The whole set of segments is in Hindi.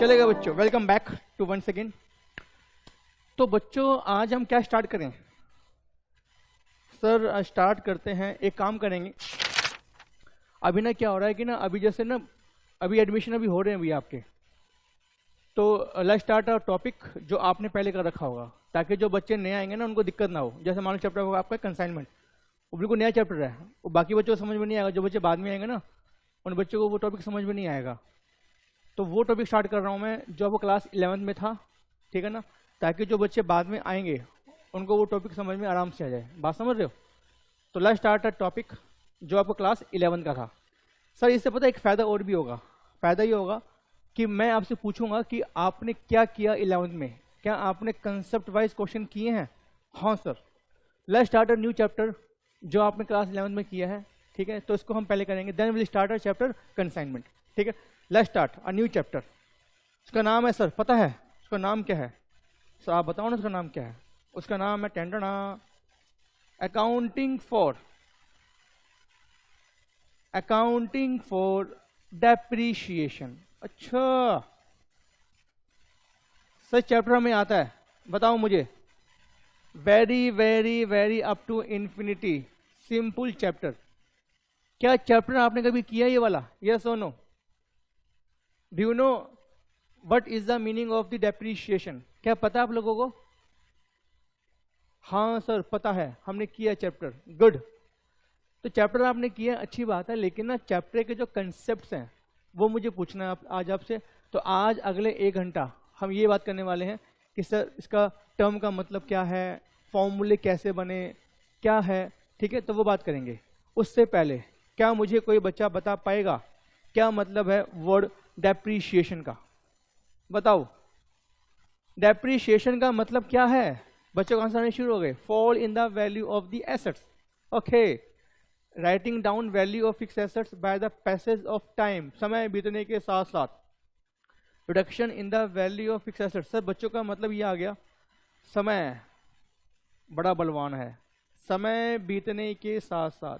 चलेगा बच्चों, welcome back to once again. तो बच्चों आज हम क्या स्टार्ट करें? सर स्टार्ट करते हैं, एक काम करेंगे। अभी ना क्या हो रहा है कि ना अभी जैसे ना अभी एडमिशन अभी हो रहे हैं अभी आपके, तो लेट्स स्टार्ट अ टॉपिक जो आपने पहले कर रखा होगा, ताकि जो बच्चे नए आएंगे ना उनको दिक्कत ना हो। जैसे मान लो चैप्टर होगा आपका कंसाइनमेंट, वो बिल्कुल नया चैप्टर है, वो बाकी बच्चों को समझ में नहीं आएगा। जो बच्चे बाद में आएंगे ना उन बच्चों को वो टॉपिक समझ में नहीं आएगा। तो वो टॉपिक स्टार्ट कर रहा हूँ मैं जो आपको क्लास 11th में था, ठीक है ना, ताकि जो बच्चे बाद में आएंगे उनको वो टॉपिक समझ में आराम से आ जाए। बात समझ रहे हो? तो लेट्स स्टार्ट अ टॉपिक जो आपको क्लास 11 का था। सर इससे पता है एक फ़ायदा और भी होगा। फ़ायदा ये होगा कि मैं आपसे पूछूंगा कि आपने क्या किया 11th में, क्या आपने कंसेप्ट वाइज क्वेश्चन किए हैं? हाँ sir. Let's start a new chapter जो आपने क्लास 11th में किया है, ठीक है। तो इसको हम पहले करेंगे, then will start a chapter consignment, ठीक है। Let's start a new chapter. उसका नाम है, सर पता है उसका नाम क्या है? सर आप बताओ ना उसका नाम क्या है? उसका नाम है टेंडना अकाउंटिंग फॉर डेप्रीशिएशन। अच्छा सर चैप्टर में आता है, बताओ मुझे। Very very very up to infinity simple chapter. क्या चैप्टर आपने कभी किया ये वाला? यस और no? Do you know what is the meaning of the depreciation? क्या पता आप लोगों को? हाँ सर पता है, हमने किया चैप्टर। गुड। तो चैप्टर आपने किया, अच्छी बात है, लेकिन ना चैप्टर के जो कंसेप्ट्स हैं वो मुझे पूछना है आज आपसे। तो आज अगले 1 घंटा हम ये बात करने वाले हैं कि सर इसका टर्म का मतलब क्या है, फॉर्मूले कैसे बने, क्या है, ठीक है। तो वो बात करेंगे। उससे पहले क्या मुझे कोई बच्चा बता पाएगा क्या मतलब है वर्ड डेप्रीशिएशन का? बताओ, डेप्रीशिएशन का मतलब क्या है? बच्चों को आंसर आने शुरू हो गए। Fall in the value of the assets. Okay, writing down value of fix assets by the passage of time, समय बीतने के साथ साथ। Reduction in the value of fix assets. Sir बच्चों का मतलब ये आ गया, समय बड़ा बलवान है, समय बीतने के साथ साथ,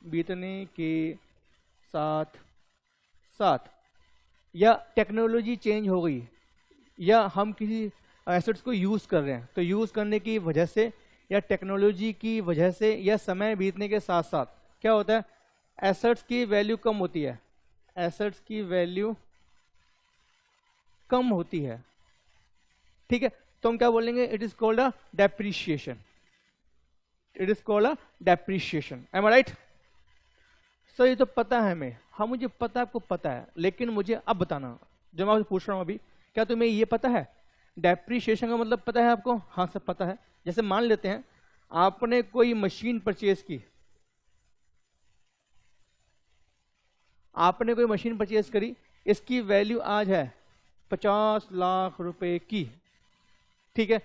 बीतने के साथ साथ, या टेक्नोलॉजी चेंज हो गई, या हम किसी एसेट्स को यूज़ कर रहे हैं, तो यूज़ करने की वजह से या टेक्नोलॉजी की वजह से या समय बीतने के साथ साथ क्या होता है? एसेट्स की वैल्यू कम होती है। एसेट्स की वैल्यू कम होती है, ठीक है। तो हम क्या बोलेंगे? It is called a depreciation. It is called a depreciation. Am I right? Sir ये तो पता है हमें। हाँ मुझे पता है, आपको पता है, लेकिन मुझे अब बताना जो मैं आपसे पूछ रहा हूं अभी, क्या तुम्हें ये पता है डेप्रीशिएशन का मतलब पता है आपको? हाँ सर पता है। जैसे मान लेते हैं आपने कोई मशीन परचेज की, आपने कोई मशीन परचेज करी, इसकी वैल्यू आज है 50 लाख रुपए की, ठीक है।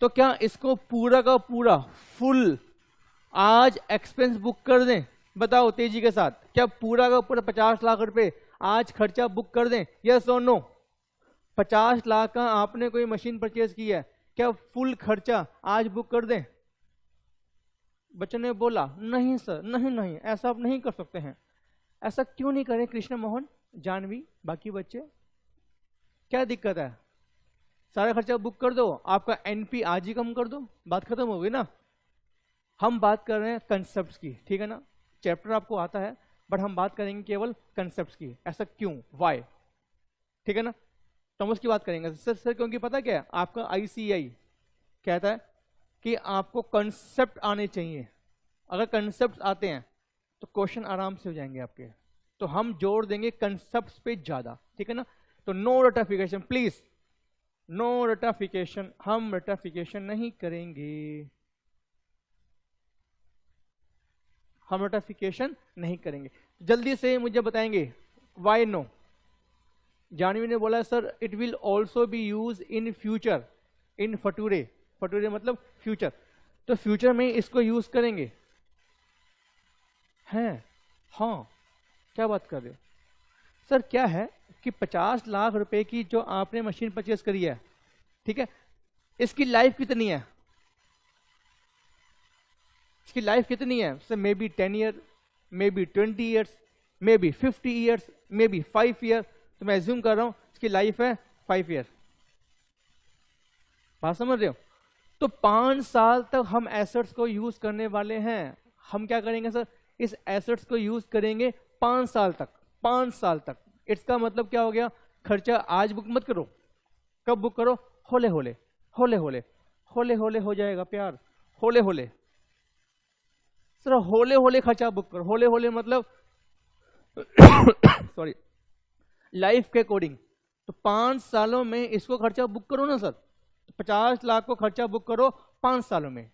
तो क्या इसको पूरा का पूरा फुल आज एक्सपेंस बुक कर दें? बताओ तेजी के साथ, क्या पूरा का पूरा 50 लाख रुपए आज खर्चा बुक कर दें? यस और नो? 50 लाख का आपने कोई मशीन परचेज की है, क्या फुल खर्चा आज बुक कर दें? बच्चों ने बोला नहीं सर, नहीं नहीं ऐसा आप नहीं कर सकते हैं। ऐसा क्यों नहीं करें कृष्ण मोहन, जानवी, बाकी बच्चे? क्या दिक्कत है? सारा खर्चा बुक कर दो, आपका एनपी आज ही कम कर दो, बात खत्म हो गई ना। हम बात कर रहे हैं कंसेप्ट्स की, ठीक है ना। चैप्टर आपको आता है बट हम बात करेंगे केवल कंसेप्ट्स की। ऐसा क्यों, वाई, ठीक है ना। तो हम उसकी बात करेंगे। सर क्योंकि पता क्या है, आपका आईसीआई कहता है कि आपको कंसेप्ट आने चाहिए। अगर कंसेप्ट आते हैं तो क्वेश्चन आराम से हो जाएंगे आपके। तो हम जोड़ देंगे कंसेप्ट पे ज्यादा, ठीक है ना। तो नो रटाफिकेशन प्लीज, नो रटाफिकेशन, हम रटाफिकेशन नहीं करेंगे, हम रटाफिकेशन नहीं करेंगे। जल्दी से मुझे बताएंगे वाई नो? जानवी ने बोला sir it will also be use in future in फटूरे। फटूरे मतलब फ्यूचर, तो फ्यूचर में इसको यूज करेंगे हैं? हाँ, क्या बात कर रहे हो सर? क्या है कि 50 लाख रुपए की जो आपने मशीन परचेज करी है, ठीक है, इसकी लाइफ कितनी है? इसकी लाइफ कितनी है? Sir may be 10 year, may be 20 years, may be 50 years, may be 5 year. तो मैं एज्यूम कर रहा हूं इसकी लाइफ है 5 ईयर, बात समझ रहे हो? तो 5 साल तक हम एसेट्स को यूज करने वाले हैं। हम क्या करेंगे सर, इस एसेट्स को यूज करेंगे 5 साल तक, 5 साल तक। इसका मतलब क्या हो गया, खर्चा आज बुक मत करो, कब बुक करो, होले होले होले होले होले होले हो जाएगा प्यार, होले होले सर, होले होले खर्चा बुक करो। होले होले मतलब सॉरी, लाइफ के अकॉर्डिंग। तो 5 सालों में इसको खर्चा बुक करो ना सर, 50 लाख को खर्चा बुक करो 5 सालों में,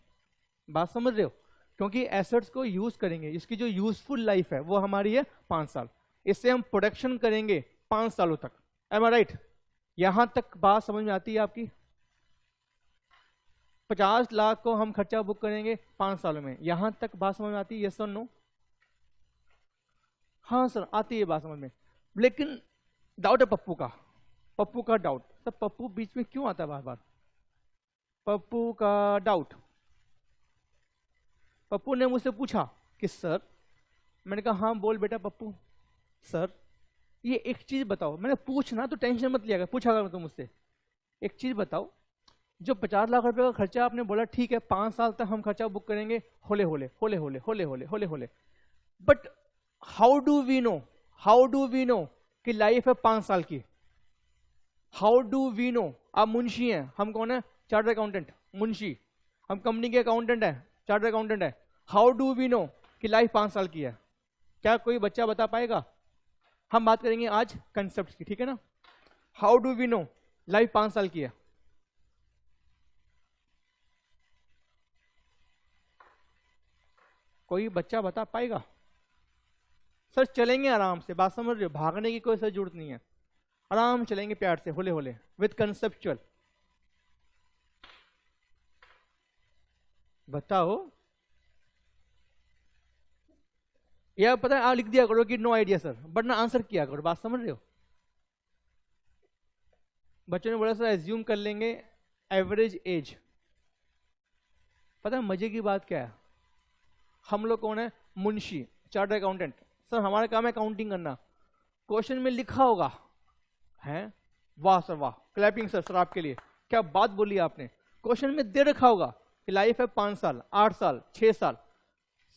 बात समझ रहे हो? क्योंकि एसेट्स को यूज करेंगे, इसकी जो यूजफुल लाइफ है वो हमारी है 5 साल, इससे हम प्रोडक्शन करेंगे 5 सालों तक। M I right? यहां तक बात समझ में आती है आपकी? 50 लाख को हम खर्चा बुक करेंगे 5 सालों में, यहां तक बात समझ में आती है? यस और नो? हाँ सर आती है बात समझ में, लेकिन डाउट है पप्पू का, पप्पू का डाउट। सर पप्पू बीच में क्यों आता है बार बार? पप्पू का डाउट। पप्पू ने मुझसे पूछा कि सर, मैंने कहा हाँ बोल बेटा पप्पू। सर ये एक चीज बताओ, मैंने पूछना तो टेंशन मत लिया, पूछा कर तुम मुझसे, एक चीज बताओ, जो 50 लाख रुपए का खर्चा आपने बोला ठीक है 5 साल तक हम खर्चा बुक करेंगे, होले होले होले होले होले होले होले होले, but how do we know, how do we know कि लाइफ है 5 साल की? How do we know? आप मुंशी हैं, हम कौन है? चार्टर्ड अकाउंटेंट, मुंशी। हम कंपनी के अकाउंटेंट है, चार्टर्ड अकाउंटेंट है। हाउ डू वी नो कि लाइफ 5 साल की है? क्या कोई बच्चा बता पाएगा? हम बात करेंगे आज कंसेप्ट की, ठीक है ना? How do we know life 5 साल की है? कोई बच्चा बता पाएगा? सर चलेंगे आराम से, बात समझ रहे हो? भागने की कोई सर जरूरत नहीं है, आराम चलेंगे प्यार से, होले होले विद कंसेप्चुअल। बताओ। या पता है आप लिख दिया करो कि नो आइडिया सर, बट ना आंसर किया करो, बात समझ रहे हो? बच्चों ने बोला सर एज्यूम कर लेंगे एवरेज एज। पता है मजे की बात क्या है? हम लोग कौन है? Munshi, chartered accountant. सर हमारा काम है काउंटिंग करना, क्वेश्चन में लिखा होगा है, वाह सर वाह, क्लैपिंग सर, सर आपके लिए, क्या बात बोली आपने। क्वेश्चन में दे रखा होगा कि लाइफ है 5 साल, 8 साल, 6 साल।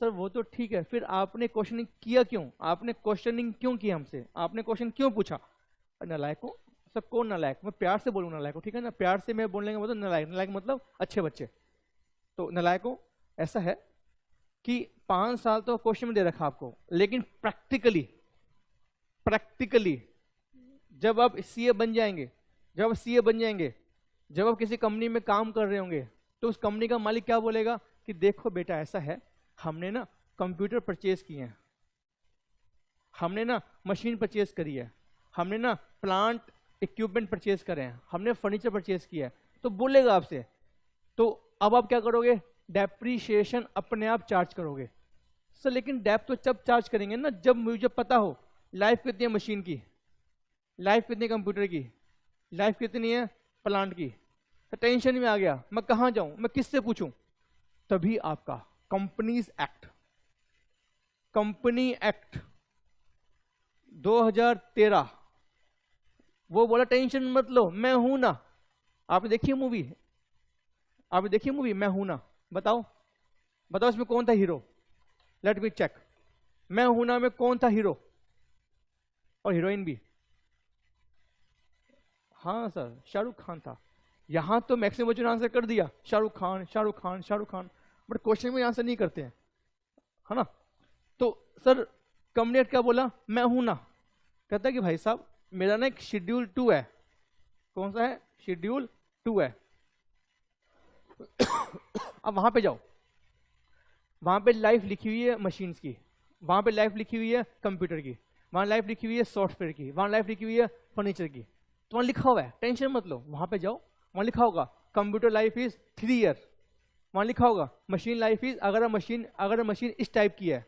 सर वो तो ठीक है, फिर आपने क्वेश्चनिंग किया क्यों? आपने क्वेश्चनिंग क्यों किया हमसे? आपने क्वेश्चन क्यों पूछा? नालायक हो सर, कौन नालायक? मैं प्यार से बोलूँ नालायक हो, ठीक है ना? प्यार से मैं बोलने का मतलब नालायक, नालायक मतलब अच्छे बच्चे। तो नालायक हो ऐसा है कि 5 साल तो क्वेश्चन में दे रखा आपको, लेकिन प्रैक्टिकली, प्रैक्टिकली जब आप सीए बन जाएंगे, जब आप सीए बन जाएंगे, जब आप किसी कंपनी में काम कर रहे होंगे, तो उस कंपनी का मालिक क्या बोलेगा कि देखो बेटा ऐसा है, हमने ना कंप्यूटर परचेज किए हैं, हमने ना मशीन परचेज करी है, हमने ना प्लांट इक्विपमेंट परचेज करे हैं, हमने फर्नीचर परचेज किया है, तो बोलेगा आपसे। तो अब आप क्या करोगे? डेप्रीशिएशन अपने आप चार्ज करोगे। सर लेकिन डेप तो जब चार्ज करेंगे ना जब मुझे पता हो लाइफ कितनी है मशीन की, लाइफ कितनी कंप्यूटर की, लाइफ कितनी है प्लांट की। तो टेंशन में आ गया, मैं कहाँ जाऊं, मैं किससे पूछूं? तभी आपका कंपनीज एक्ट, कंपनी एक्ट 2013 वो बोला टेंशन मत लो, मैं हूं ना। आपने देखी है मूवी? आपने देखी मूवी मैं हूं ना? बताओ बताओ इसमें कौन था हीरो? Let me check. मैं हूं ना में कौन था हीरो और हीरोइन भी? हाँ सर शाहरुख खान था। यहां तो मैक्सिमम बच्चों ने आंसर कर दिया शाहरुख खान, शाहरुख खान, शाहरुख खान, बट क्वेश्चन में आंसर नहीं करते हैं, है ना? तो सर कंपनी क्या बोला? मैं हूं ना। कहता है कि भाई साहब मेरा ना एक शेड्यूल 2 है। कौन सा है? शेड्यूल 2 है। अब वहां पे जाओ, वहां पे लाइफ लिखी हुई है मशीन्स की, वहां पे लाइफ लिखी हुई है कंप्यूटर की, वहां लाइफ लिखी हुई है सॉफ्टवेयर की, वहां लाइफ लिखी हुई है फर्नीचर की। तो वहां लिखा हुआ है, टेंशन मत लो, वहां पे जाओ, वहां लिखा होगा कंप्यूटर लाइफ इज 3 ईयर, वहां लिखा होगा मशीन लाइफ इज, अगर मशीन इस टाइप की है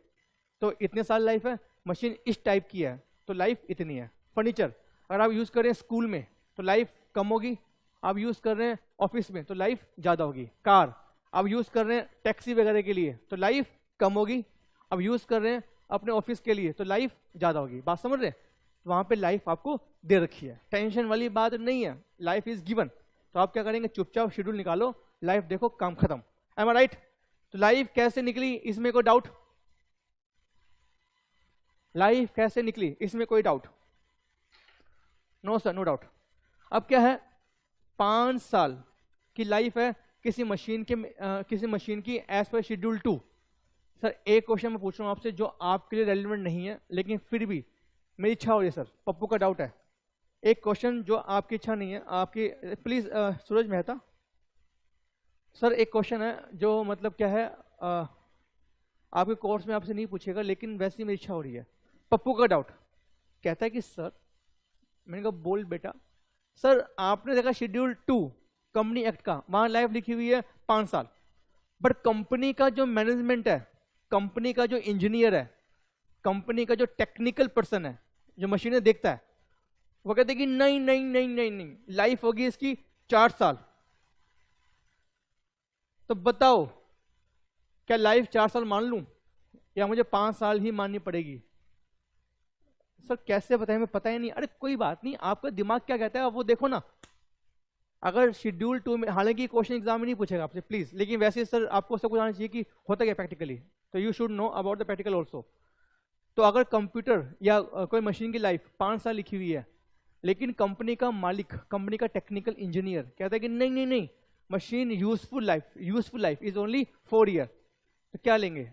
तो इतने साल लाइफ है, मशीन इस टाइप की है तो लाइफ इतनी है। फर्नीचर अगर आप यूज कर रहे हैं स्कूल में तो लाइफ कम होगी, आप यूज कर रहे हैं ऑफिस में तो लाइफ ज्यादा होगी। कार आप यूज कर रहे हैं टैक्सी वगैरह के लिए तो लाइफ कम होगी, अब यूज कर रहे हैं अपने ऑफिस के लिए तो लाइफ ज्यादा होगी। बात समझ रहे हैं? तो वहां पे लाइफ आपको दे रखी है, टेंशन वाली बात नहीं है, लाइफ इज गिवन। तो आप क्या करेंगे, चुपचाप शेड्यूल निकालो, लाइफ देखो, काम खत्म। M I right? तो लाइफ कैसे निकली इसमें कोई डाउट? लाइफ कैसे निकली इसमें कोई doubt? No sir, no doubt. अब क्या है, 5 साल की लाइफ है किसी मशीन की एज पर शेड्यूल 2। सर एक क्वेश्चन मैं पूछ रहा हूं आपसे जो आपके लिए रेलिवेंट नहीं है, लेकिन फिर भी मेरी इच्छा हो रही है सर, पप्पू का डाउट है। एक क्वेश्चन जो आपकी इच्छा नहीं है, आपकी प्लीज सूरज मेहता सर, एक क्वेश्चन है जो मतलब क्या है, आपके कोर्स में आपसे नहीं पूछेगा, लेकिन वैसे ही मेरी इच्छा हो रही है। पप्पू का डाउट कहता है कि सर, मैंने कहा बोल बेटा। सर आपने देखा शेड्यूल 2 कंपनी एक्ट का, वहां लाइफ लिखी हुई है 5 साल, बट कंपनी का जो मैनेजमेंट है, कंपनी का जो इंजीनियर है, कंपनी का जो टेक्निकल पर्सन है, जो मशीनें देखता है, वो कहते हैं कि नहीं नहीं नहीं नहीं नहीं, लाइफ होगी इसकी 4 साल। तो बताओ क्या लाइफ 4 साल मान लूं या मुझे 5 साल ही माननी पड़ेगी? सर कैसे बताएं, मैं पता ही नहीं। अरे कोई बात नहीं, आपका दिमाग क्या कहता है वो देखो ना। अगर शेड्यूल 2 में, हालांकि क्वेश्चन एग्जाम में नहीं पूछेगा आपसे प्लीज, लेकिन वैसे सर आपको सब कुछ आना चाहिए कि होता क्या प्रैक्टिकली, तो you should know about the practical also. तो अगर कंप्यूटर या कोई मशीन की लाइफ 5 साल लिखी हुई है, लेकिन कंपनी का मालिक, कंपनी का टेक्निकल इंजीनियर कहता है कि नहीं नहीं नहीं, machine useful life is only 4 year, तो क्या लेंगे?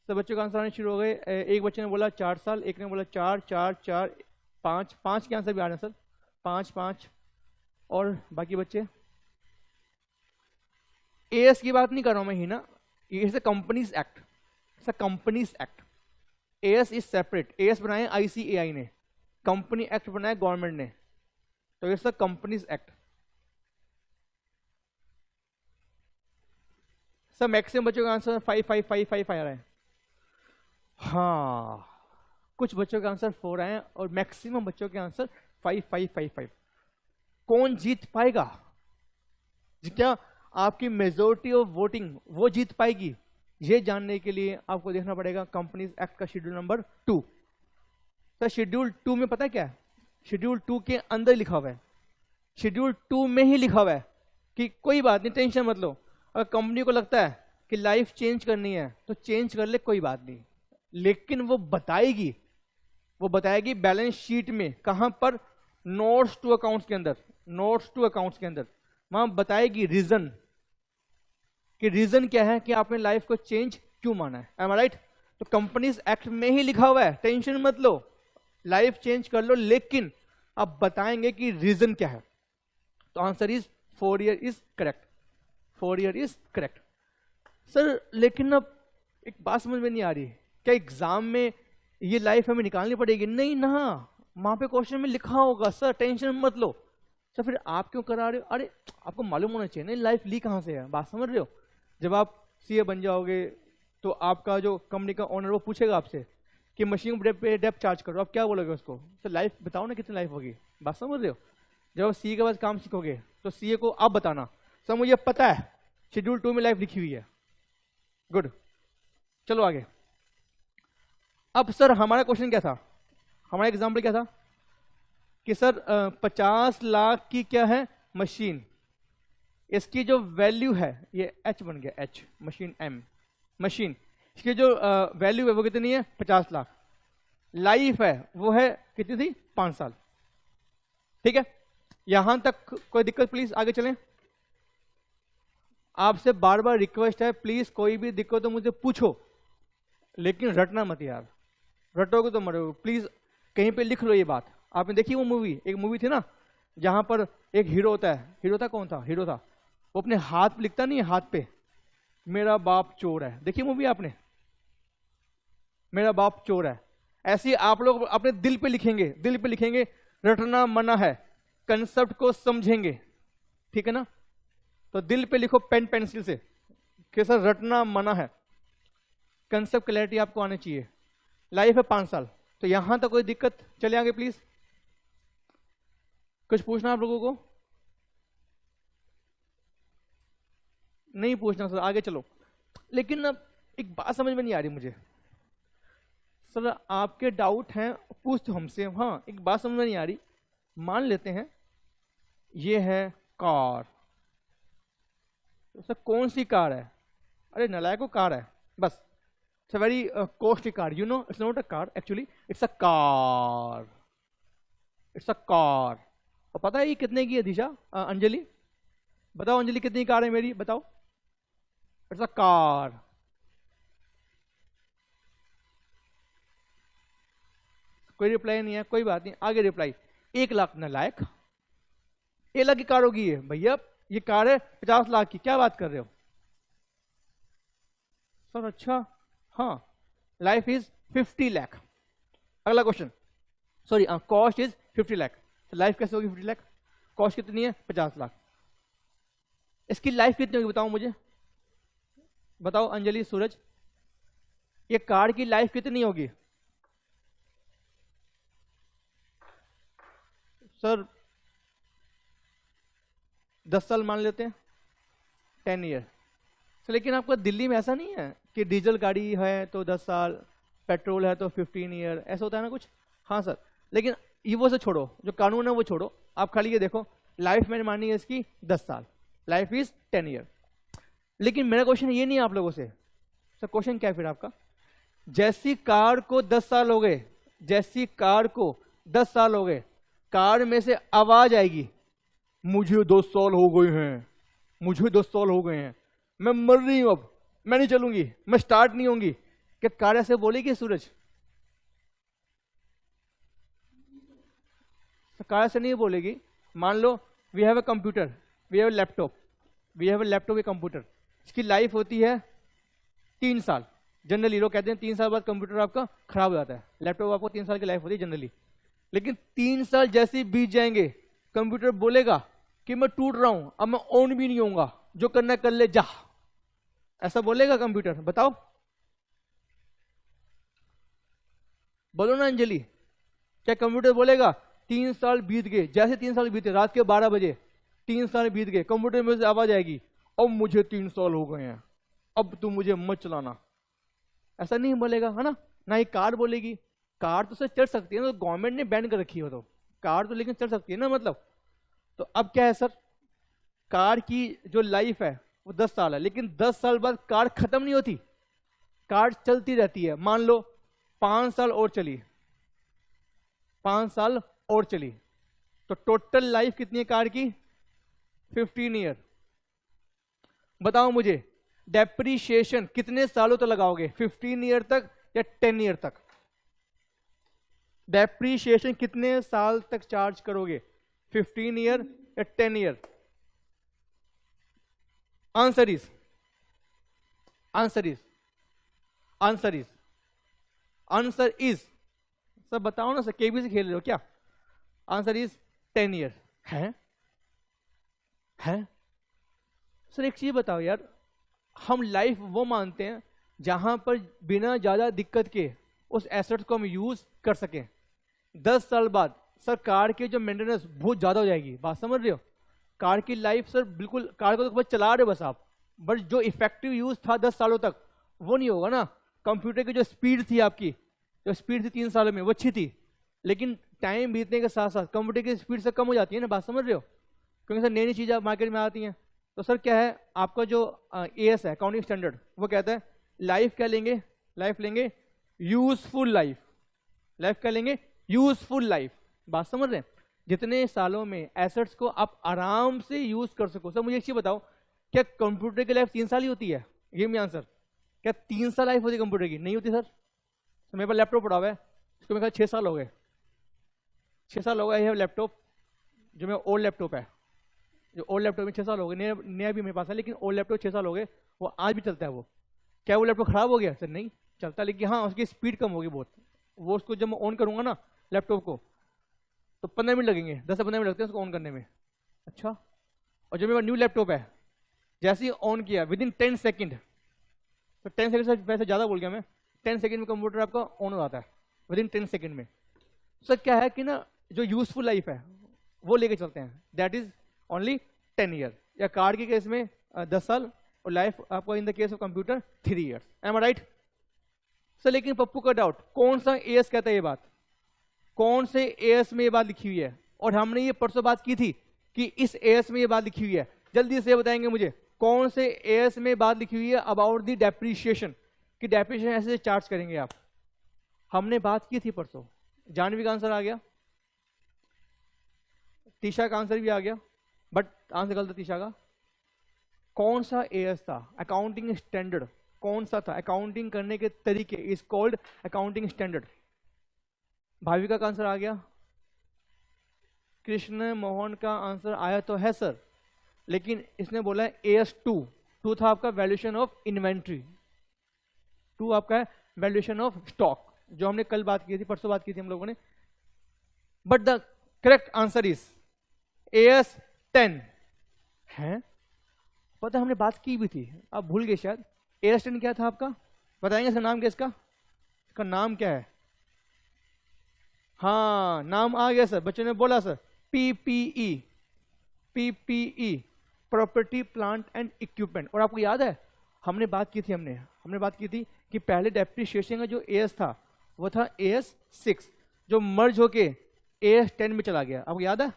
सब बच्चों का आंसर आने शुरू हो गए। एक बच्चे ने बोला 4 साल, एक ने बोला 4 4 4 5 5 के आंसर भी आ रहे हैं सर, 5 5। और बाकी बच्चे, एएस की बात नहीं कर रहा हूं मैं ही ना, it's a companies act, it's a companies act. As is separate, as बनाए आईसीएआई ने, कंपनी एक्ट बनाया गवर्नमेंट ने, तो it's a companies act. Sir maximum बच्चों का आंसर 5 5 5 5 आ रहा है। हाँ, कुछ बच्चों के आंसर 4 आए और मैक्सिमम बच्चों के आंसर 5 5 5 5। कौन जीत पाएगा? क्या आपकी मेजोरिटी ऑफ वोटिंग वो जीत पाएगी? ये जानने के लिए आपको देखना पड़ेगा कंपनीज एक्ट का शेड्यूल नंबर 2। सर शेड्यूल 2 में पता है क्या है? शेड्यूल 2 के अंदर लिखा हुआ है, शेड्यूल 2 में ही लिखा हुआ है कि कोई बात नहीं, टेंशन मत लो, अगर कंपनी को लगता है कि लाइफ चेंज करनी है तो चेंज कर ले, कोई बात नहीं, लेकिन वो बताएगी बैलेंस शीट में, कहां पर? नोट्स टू अकाउंट्स के अंदर, नोट्स टू अकाउंट्स के अंदर वहां बताएगी रीजन, कि रीजन क्या है कि आपने लाइफ को चेंज क्यों माना है। M I right? तो कंपनीज एक्ट में ही लिखा हुआ है, टेंशन मत लो, लाइफ चेंज कर लो, लेकिन अब बताएंगे कि रीजन क्या है। तो answer is 4 year is correct, 4 year is correct. Sir लेकिन अब एक बात समझ में नहीं आ रही, क्या एग्जाम में ये लाइफ हमें निकालनी पड़ेगी? नहीं ना, वहां पे क्वेश्चन में लिखा होगा सर, टेंशन मत लो। सर फिर आप क्यों करा रहे हो? अरे आपको मालूम होना चाहिए नहीं लाइफ ली कहां से है, बात समझ रहे हो? जब आप सीए बन जाओगे तो आपका जो कंपनी का ओनर वो पूछेगा आपसे कि मशीन पे डेप्थ चार्ज करो, आप क्या बोलोगे उसको? सर लाइफ बताओ ना कितनी लाइफ होगी, बात समझ रहे हो? जब आप सीए के बाद काम सीखोगे तो सीए को आप बताना सर मुझे पता है शेड्यूल 2 में लाइफ लिखी हुई है। गुड, चलो आगे। अब सर हमारा क्वेश्चन क्या था, हमारा एग्जाम्पल क्या था कि सर 50 लाख की क्या है मशीन, इसकी जो वैल्यू है, ये एच बन गया, एच मशीन, एम मशीन, इसकी जो वैल्यू है वो कितनी है? 50 लाख। लाइफ है वो है कितनी थी? 5 साल। ठीक है, यहां तक कोई दिक्कत? प्लीज आगे चलें। आपसे बार बार रिक्वेस्ट है, प्लीज कोई भी दिक्कत तो मुझे पूछो, लेकिन रटना मत यार, रटोगे तो मरोगे। प्लीज कहीं पे लिख लो ये बात। आपने देखी वो मूवी, एक मूवी थी ना जहां पर एक हीरो होता है, हीरो था, कौन था हीरो था, वो अपने हाथ पे लिखता नहीं है, हाथ पे मेरा बाप चोर है, देखिए मूवी आपने, मेरा बाप चोर है। ऐसे आप लोग अपने दिल पे लिखेंगे, दिल पे लिखेंगे, रटना मना है, कंसेप्ट को समझेंगे, ठीक है ना? तो दिल पे लिखो पेन पेंसिल से कि सर रटना मना है, कंसेप्ट क्लैरिटी आपको आनी चाहिए। लाइफ है 5 साल, तो यहां तक कोई दिक्कत? चले आगे प्लीज। कुछ पूछना आप लोगों को? नहीं पूछना सर, आगे चलो। लेकिन अब एक बात समझ में नहीं आ रही मुझे, सर आपके डाउट हैं, पूछते हमसे। हाँ, एक बात समझ में नहीं आ रही। मान लेते हैं ये है कार, तो सर कौन सी कार है? अरे नालायको, कार है बस। It's a very costly car, you know, it's not a car actually, it's a car, it's a car. और पता है ये कितने की है दिशा? अंजलि बताओ, अंजलि कितनी कार है मेरी, बताओ। It's a car. कोई रिप्लाई नहीं है, कोई बात नहीं, आगे रिप्लाई। 1 लाख नालायक, 1 लाख की कार होगी ये भैया, ये कार है 50 लाख की, क्या बात कर रहे हो सर? अच्छा हाँ, लाइफ इज 50 लाख। अगला question, sorry cost is 50 lakh, तो लाइफ कैसे होगी 50 लाख? कॉस्ट कितनी है? 50 लाख। इसकी लाइफ कितनी होगी बताओ मुझे, बताओ अंजलि, सूरज, ये कार की लाइफ कितनी होगी? सर 10 साल मान लेते हैं, 10 ईयर। लेकिन आपका दिल्ली में ऐसा नहीं है कि डीजल गाड़ी है तो 10 साल, पेट्रोल है तो 15 ईयर, ऐसा होता है ना कुछ? हाँ सर, लेकिन ये वो से छोड़ो, जो कानून है वो छोड़ो, आप खाली ये देखो, लाइफ मैंने मानी है इसकी 10 साल, लाइफ इज 10 ईयर। लेकिन मेरा क्वेश्चन ये नहीं है आप लोगों से। सर क्वेश्चन क्या है फिर आपका? जैसी कार को 10 साल हो गए, जैसी कार को 10 साल हो गए, कार में से आवाज आएगी, मुझे 2 साल हो गए हैं, मुझे 2 साल हो गए हैं, मैं मर रही हूं, अब मैं नहीं चलूंगी, मैं स्टार्ट नहीं होंगी। क्या कार ऐसे बोलेगी सूरज? कार ऐसे नहीं बोलेगी। मान लो we have a computer, we have a laptop, we have a laptop a computer, इसकी लाइफ होती है 3 साल। जनरली लोग कहते हैं 3 साल बाद कंप्यूटर आपका खराब हो जाता है, लैपटॉप आपको 3 साल की लाइफ होती है जनरली। लेकिन 3 साल जैसे ही बीत जाएंगे, कंप्यूटर बोलेगा कि मैं टूट रहा हूं, अब मैं ऑन भी नहीं होऊंगा, जो करना कर ले जा, ऐसा बोलेगा कंप्यूटर? बताओ, बोलो ना अंजलि, क्या कंप्यूटर बोलेगा? 3 साल बीत गए, जैसे 3 साल बीते, रात के 12 बजे 3 साल बीत गए, कंप्यूटर में से आवाज आएगी, अब मुझे 3 साल हो गए हैं, अब तुम मुझे मत चलाना, ऐसा नहीं बोलेगा, है ना? ना ही कार बोलेगी। कार तो सर चल सकती है ना, तो गवर्नमेंट ने बैन कर रखी हो तो कार तो लेकिन चल सकती है ना, मतलब। तो अब क्या है सर, कार की जो लाइफ है वो 10 साल है, लेकिन 10 साल बाद कार खत्म नहीं होती, कार चलती रहती है। मान लो 5 साल और चली, 5 साल और चली, तो टोटल लाइफ कितनी है कार की? 15 ईयर। बताओ मुझे, डेप्रीशिएशन कितने सालों तक लगाओगे, 15 ईयर तक या 10 ईयर तक? डेप्रीशिएशन कितने साल तक चार्ज करोगे, 15 ईयर या 10 year? Answer is, answer is, answer is, answer is, सब बताओ ना सर, केबी से खेल रहे हो क्या? Answer is 10 year. है सर एक चीज बताओ यार, हम लाइफ वो मानते हैं जहां पर बिना ज्यादा दिक्कत के उस एसेट को हम यूज कर सकें। 10 साल बाद सर कार के जो मेंटेनेंस बहुत ज्यादा हो जाएगी, बात समझ रहे हो? कार की लाइफ सर बिल्कुल, कार को तो बस चला रहे हो बस आप, बट जो इफेक्टिव यूज था 10 सालों तक वो नहीं होगा ना। कंप्यूटर की जो स्पीड थी, आपकी जो स्पीड थी 3 सालों में, वो अच्छी थी, लेकिन टाइम बीतने के साथ साथ कंप्यूटर की स्पीड से कम हो जाती है ना, बात समझ रहे हो? क्योंकि सर नई नई चीजें मार्केट में आती हैं। तो सर क्या है, आपका जो AS है, अकाउंटिंग स्टैंडर्ड, वो कहता है लाइफ क्या लेंगे, लाइफ लेंगे यूजफुल लाइफ, लाइफ क्या लेंगे, यूजफुल लाइफ। बात समझ रहे हैं? जितने सालों में एसेट्स को आप आराम से यूज कर सको। सर मुझे एक चीज बताओ, क्या कंप्यूटर की लाइफ 3 साल ही होती है? ये मेरा आंसर, क्या 3 साल लाइफ होती है कंप्यूटर की? नहीं होती सर। तो मेरे पास लैपटॉप पड़ा हुआ है, उसको मेरे ख्याल 6 साल हो गए, 6 साल हो गए है लैपटॉप, जो मेरा ओल्ड लैपटॉप है, जो ओल्ड लैपटॉप में 6 साल हो गए, नया भी मेरे पास है, लेकिन ओल्ड लैपटॉप 6 साल हो गए, वो आज भी चलता है। वो क्या वो लैपटॉप खराब हो गया? सर नहीं, चलता, लेकिन हाँ उसकी स्पीड कम होगी बहुत। वो उसको जब मैं ऑन करूंगा ना लैपटॉप को, तो 15 मिनट लगेंगे, 10 से 15 मिनट लगते हैं उसको ऑन करने में। अच्छा, और जो मेरा न्यू लैपटॉप है, जैसे ही ऑन किया विदिन 10 सेकेंड, तो 10 सेकेंड से वैसे ज़्यादा बोल गया मैं, 10 सेकेंड में कंप्यूटर आपका ऑन हो जाता है, विदिन 10 सेकेंड में। सर क्या है कि ना, जो यूजफुल लाइफ है वो लेके चलते हैं, दैट इज ओनली 10 ईयर, या कार के केस में 10 साल, और लाइफ आपको in the case of computer 3 years. Am I right? Sir लेकिन पप्पू का डाउट, कौन सा एएस कहता है ये बात, कौन से एएस में ये बात लिखी हुई है? और हमने ये परसों बात की थी कि इस एएस में ये बात लिखी हुई है। जल्दी से बताएंगे मुझे कौन से एएस में बात लिखी हुई है अबाउट द डेप्रीशिएशन, कि डेप्रीशिएशन ऐसे चार्ज करेंगे आप। हमने बात की थी परसों। जानवी का आंसर आ गया, तीशा का आंसर भी आ गया, बट आंसर गलत तीशा का। कौन सा एएस था? अकाउंटिंग स्टैंडर्ड कौन सा था? अकाउंटिंग करने के तरीके is called accounting standard. Bhavika का आंसर आ गया, कृष्ण मोहन का आंसर आया तो है सर, लेकिन इसने बोला है एएस 2 था आपका वैल्यूएशन ऑफ इन्वेंट्री, 2 आपका है वैल्यूएशन ऑफ स्टॉक, जो हमने कल बात की थी, परसों बात की थी हम लोगों ने। But the correct answer is as 10 है। पता है हमने बात की भी थी, आप भूल गए शायद। एएस 10 क्या था आपका? बताएंगे इसका नाम क्या? इसका नाम क्या है? हाँ नाम आ गया सर, बच्चों ने बोला sir, PPE, PPE property plant and equipment. और आपको याद है हमने बात की थी, हमने बात की थी कि पहले डेप्रीशिएशन का जो एएस था वो था एएस 6, जो मर्ज होके एएस 10 में चला गया। आपको याद है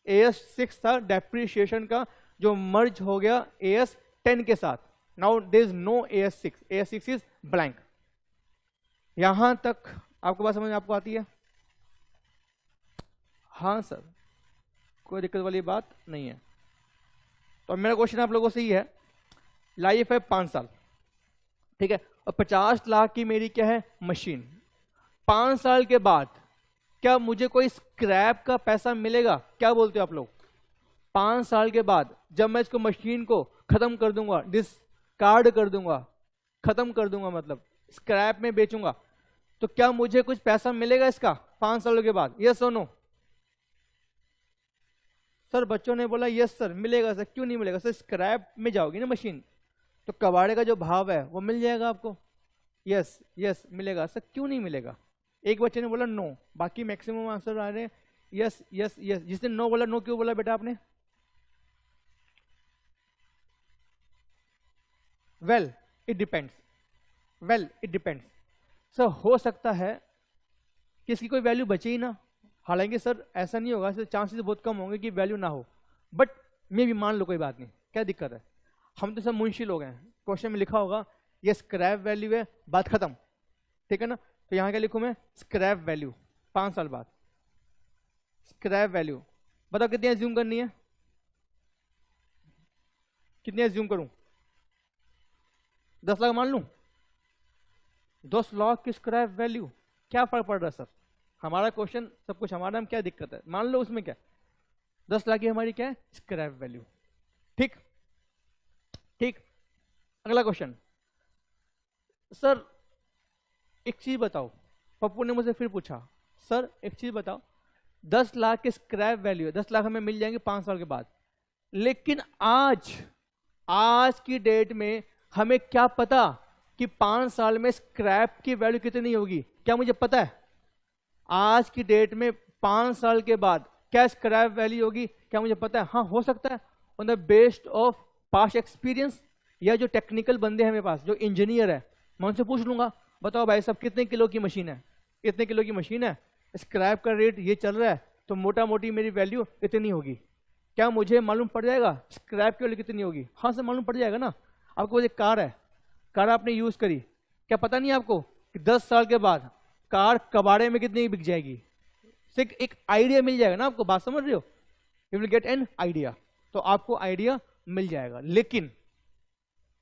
एएस 6 था डेप्रीशिएशन का, जो मर्ज हो गया एएस 10 के साथ। Now there is no AS 6, AS 6 is blank. यहां तक आपको बात समझ में आपको आती है? हाँ सर, कोई दिक्कत वाली बात नहीं है। तो मेरा क्वेश्चन आप लोगों से ही है, लाइफ है 5 साल, ठीक है, और 50 लाख की मेरी क्या है मशीन। 5 साल के बाद क्या मुझे कोई स्क्रैप का पैसा मिलेगा? क्या बोलते हो आप लोग? 5 साल के बाद जब मैं इसको मशीन को खत्म कर दूंगा, डिस्कार्ड कर दूंगा, खत्म कर दूंगा मतलब स्क्रैप में बेचूंगा, तो क्या मुझे कुछ पैसा मिलेगा इसका 5 सालों के बाद? यस और नो? सर बच्चों ने बोला यस सर मिलेगा। सर क्यों नहीं मिलेगा? सर स्क्रैप में जाओगी ना मशीन, तो कबाड़े का जो भाव है वो मिल जाएगा आपको। यस यस मिलेगा। सर क्यों नहीं मिलेगा? एक बच्चे ने बोला नो, बाकी मैक्सिमम आंसर आ रहे हैं यस यस यस। जिसने नो बोला, नो क्यों बोला बेटा आपने? Well it depends, well it depends. Sir हो सकता है कि इसकी कोई वैल्यू बचे ही ना, हालांकि सर ऐसा नहीं होगा, सर चांसेस बहुत कम होंगे कि वैल्यू ना हो, बट मे भी मान लो, कोई बात नहीं, क्या दिक्कत है? हम तो सब मुंशी लोग हैं, क्वेश्चन में लिखा होगा ये स्क्रैप वैल्यू है, बात खत्म, ठीक है ना? तो यहाँ क्या लिखूं मैं? स्क्रैप वैल्यू 5 साल बाद, स्क्रैप वैल्यू। बताओ कितनी एज्यूम करनी है? कितनी एज्यूम करूं? 10 लाख मान लूं? 10 लाख की स्क्रैप वैल्यू, क्या फर्क पड़ रहा है सर? हमारा क्वेश्चन सब कुछ हमारा, हम क्या दिक्कत है? मान लो उसमें क्या 10 लाख की हमारी क्या है स्क्रैप वैल्यू। ठीक ठीक। अगला क्वेश्चन, सर एक चीज बताओ, पप्पू ने मुझे फिर पूछा, सर एक चीज बताओ, 10 लाख की स्क्रैप वैल्यू है, 10 लाख हमें मिल जाएंगे 5 साल के बाद, लेकिन आज की डेट में हमें क्या पता कि 5 साल में स्क्रैप की वैल्यू कितनी होगी? क्या मुझे पता है आज की डेट में 5 साल के बाद क्या स्क्रैप वैल्यू होगी? क्या मुझे पता है? हाँ हो सकता है, on the based of past experience, या जो टेक्निकल बंदे हैं मेरे पास, जो इंजीनियर है, मैं उनसे पूछ लूंगा, बताओ भाई साहब कितने किलो की मशीन है, इतने किलो की मशीन है, स्क्रैप का रेट ये चल रहा है, तो मोटा मोटी मेरी वैल्यू इतनी होगी। क्या मुझे मालूम पड़ जाएगा स्क्रैप की वैल्यू कितनी होगी? हाँ सर मालूम पड़ जाएगा ना। आपको एक कार है, कार आपने यूज करी, क्या पता नहीं आपको कि 10 साल के बाद कार कबाड़े में कितनी बिक जाएगी? सिर्फ एक आइडिया मिल जाएगा ना आपको, बात समझ रहे हो? You will get an idea, तो आपको आइडिया मिल जाएगा।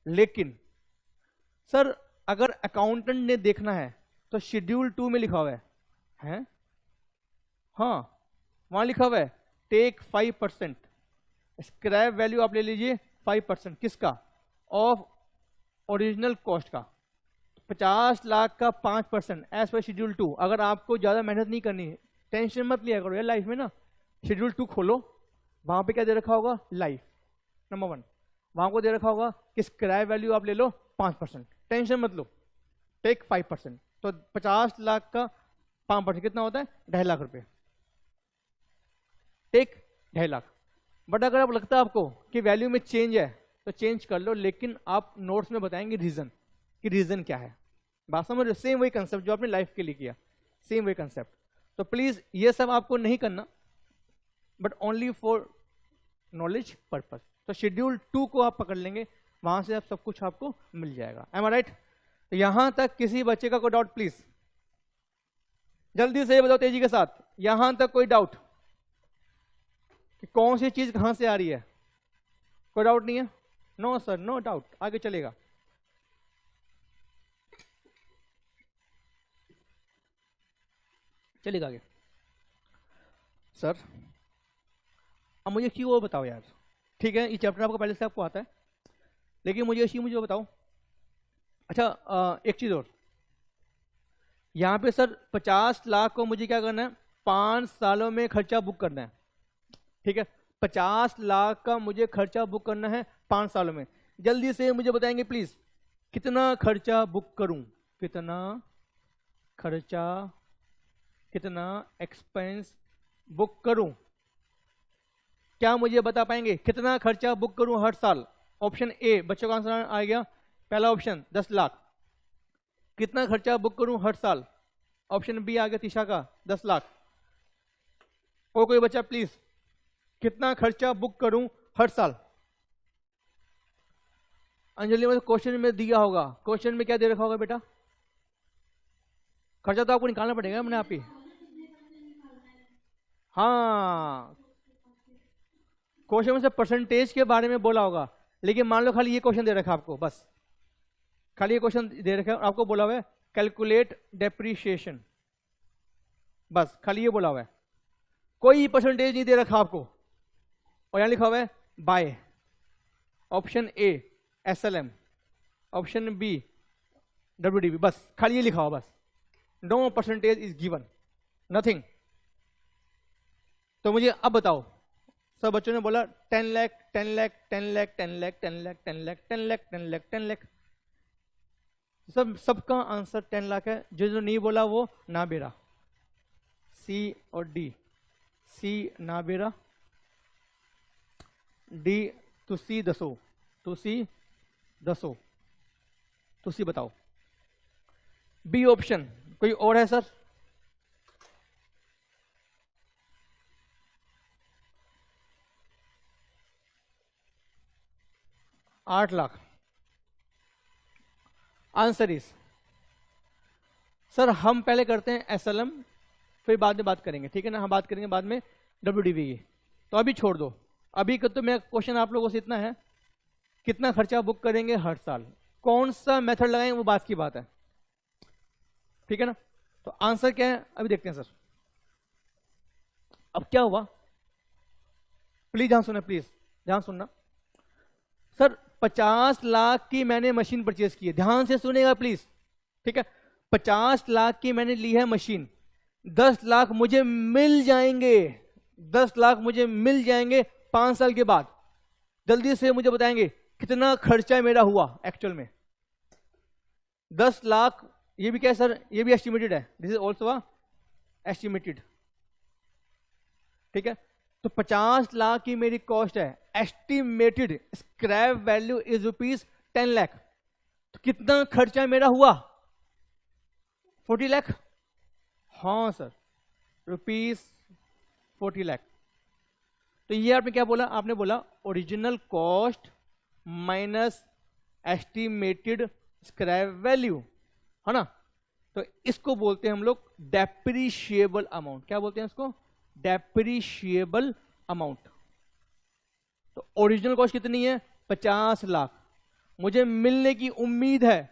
लेकिन सर अगर अकाउंटेंट ने देखना है तो शेड्यूल 2 में लिखा हुआ है? हाँ वहां लिखा हुआ है टेक 5%, स्क्रैप वैल्यू आप ले लीजिए 5%, किसका? ऑफ ओरिजिनल कॉस्ट का। 50 लाख का 5% एज पर शेड्यूल 2। अगर आपको ज्यादा मेहनत नहीं करनी है, टेंशन मत लिया करो यार लाइफ में ना, शेड्यूल 2 खोलो, वहां पे क्या दे रखा होगा? लाइफ नंबर 1, वहां को दे रखा होगा कि स्क्रैप वैल्यू आप ले लो 5%, टेंशन मत लो, टेक 5%। तो 50 लाख का 5% कितना होता है? 2.5 लाख रुपए, टेक 2.5 लाख। बट अगर आप लगता है आपको कि वैल्यू में चेंज है तो चेंज कर लो, लेकिन आप नोट्स में बताएंगे रीजन, कि रीजन क्या है। बात समझ रहे? सेम वही कंसेप्ट जो आपने लाइफ के लिए किया, सेम वही कंसेप्ट। तो प्लीज ये सब आपको नहीं करना, but only for knowledge purpose. तो शेड्यूल 2 को आप पकड़ लेंगे, वहां से आप सब कुछ आपको मिल जाएगा। M I right? तो यहां तक किसी बच्चे का कोई डाउट प्लीज जल्दी से बताओ तेजी के साथ, यहां तक कोई डाउट कि कौन सी चीज कहां से आ रही है? कोई डाउट नहीं है? नो सर, नो डाउट, आगे चलेगा। चलेगा आगे। सर अब मुझे क्यों वो बताओ यार, ठीक है ये चैप्टर आपको पहले से आपको आता है, लेकिन मुझे बताओ। अच्छा एक चीज और, यहां पे सर 50 लाख को मुझे क्या करना है? 5 सालों में खर्चा बुक करना है, ठीक है? 50 लाख का मुझे खर्चा बुक करना है 5 सालों में। जल्दी से मुझे बताएंगे प्लीज, कितना खर्चा बुक करूं? कितना खर्चा, कितना एक्सपेंस बुक करूं? क्या मुझे बता पाएंगे कितना खर्चा बुक करूं हर साल? ऑप्शन ए बच्चों का आंसर आ गया, पहला ऑप्शन 10 लाख। कितना खर्चा बुक करूं हर साल? ऑप्शन बी आ गया तीशा का 10 लाख। और कोई बच्चा प्लीज, कितना खर्चा बुक करूं हर साल? अंजलि में क्वेश्चन में दिया होगा, क्वेश्चन में क्या दे रखा होगा बेटा? खर्चा तो आपको निकालना पड़ेगा अपने आप ही। हाँ, क्वेश्चन में से परसेंटेज के बारे में बोला होगा, लेकिन मान लो खाली ये क्वेश्चन दे रखा है आपको, बस खाली ये क्वेश्चन दे रखा है, आपको बोला हुआ है कैलकुलेट डेप्रीशिएशन, बस खाली ये बोला हुआ है, कोई परसेंटेज नहीं दे रखा आपको। और यहां लिखा हुआ है by, option A SLM, option B WDB, बस खाली ये लिखा हुआ, बस no percentage is given, nothing. तो मुझे अब बताओ, सब बच्चों ने बोला 10 लाख 10 लाख 10 लाख 10 लाख 10 लाख 10 लाख 10 लाख 10 लाख 10 लाख, सबका आंसर 10 लाख है। जो नहीं बोला वो ना बेरा, सी और डी, सी ना बेरा, डी तुसी दसो, तुसी दसो, तुसी बताओ। बी ऑप्शन कोई और है सर? आठ लाख। आंसर इज, सर हम पहले करते हैं एसएलएम, फिर बाद में बात करेंगे, ठीक है ना? हम बात करेंगे बाद में डब्ल्यूडीवी की, तो अभी छोड़ दो। अभी का तो मेरा क्वेश्चन आप लोगों से इतना है, कितना खर्चा बुक करेंगे हर साल, कौन सा मेथड लगाएंगे वो बात की बात है, ठीक है ना? तो आंसर क्या है अभी देखते हैं सर। अब क्या हुआ, प्लीज ध्यान सुनना, प्लीज ध्यान सुनना। सर 50 लाख की मैंने मशीन परचेज की है, ध्यान से सुनेगा प्लीज, ठीक है? 50 लाख की मैंने ली है मशीन, 10 लाख मुझे मिल जाएंगे, 10 लाख मुझे मिल जाएंगे 5 साल के बाद। जल्दी से मुझे बताएंगे कितना खर्चा मेरा हुआ एक्चुअल में? 10 लाख, ये भी क्या है सर? ये भी एस्टिमेटेड है, दिस इज ऑल्सो एस्टिमेटेड, ठीक है? तो 50 लाख की मेरी कॉस्ट है, estimated scrap value is ₹10 lakh. तो कितना खर्चा मेरा हुआ? 40 लाख। हाँ सर, ₹40 लाख। तो ये आपने क्या बोला? आपने बोला original cost minus estimated scrap value, है ना? तो इसको बोलते हैं हम लोग डेप्रीशिएबल अमाउंट। क्या बोलते हैं इसको? Depreciable amount. तो ओरिजिनल कॉस्ट कितनी है? 50 लाख, मुझे मिलने की उम्मीद है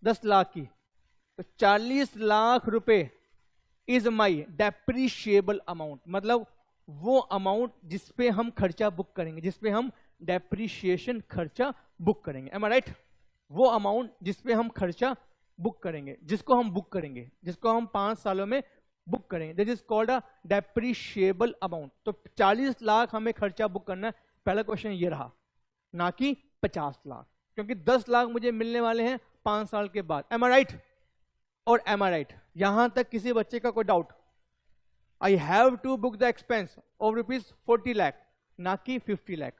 10 लाख की, तो 40 लाख रुपए इज माई डेप्रीशिएबल अमाउंट, मतलब वो अमाउंट जिसपे हम खर्चा बुक करेंगे, जिसपे हम डेप्रीशिएशन खर्चा बुक करेंगे। M I right? वो अमाउंट जिसपे हम खर्चा बुक करेंगे, जिसको हम बुक करेंगे, जिसको हम 5 सालों में बुक करेंगे, this is called a depreciable amount. तो 40 लाख हमें खर्चा बुक करना है, पहला क्वेश्चन ये रहा, ना कि 50 लाख, क्योंकि 10 लाख मुझे मिलने वाले हैं 5 साल के बाद। Am I right? और एम आई राइट? यहां तक किसी बच्चे का कोई doubt? I have to book the expense of ₹40 lakh, ना कि 50 लाख।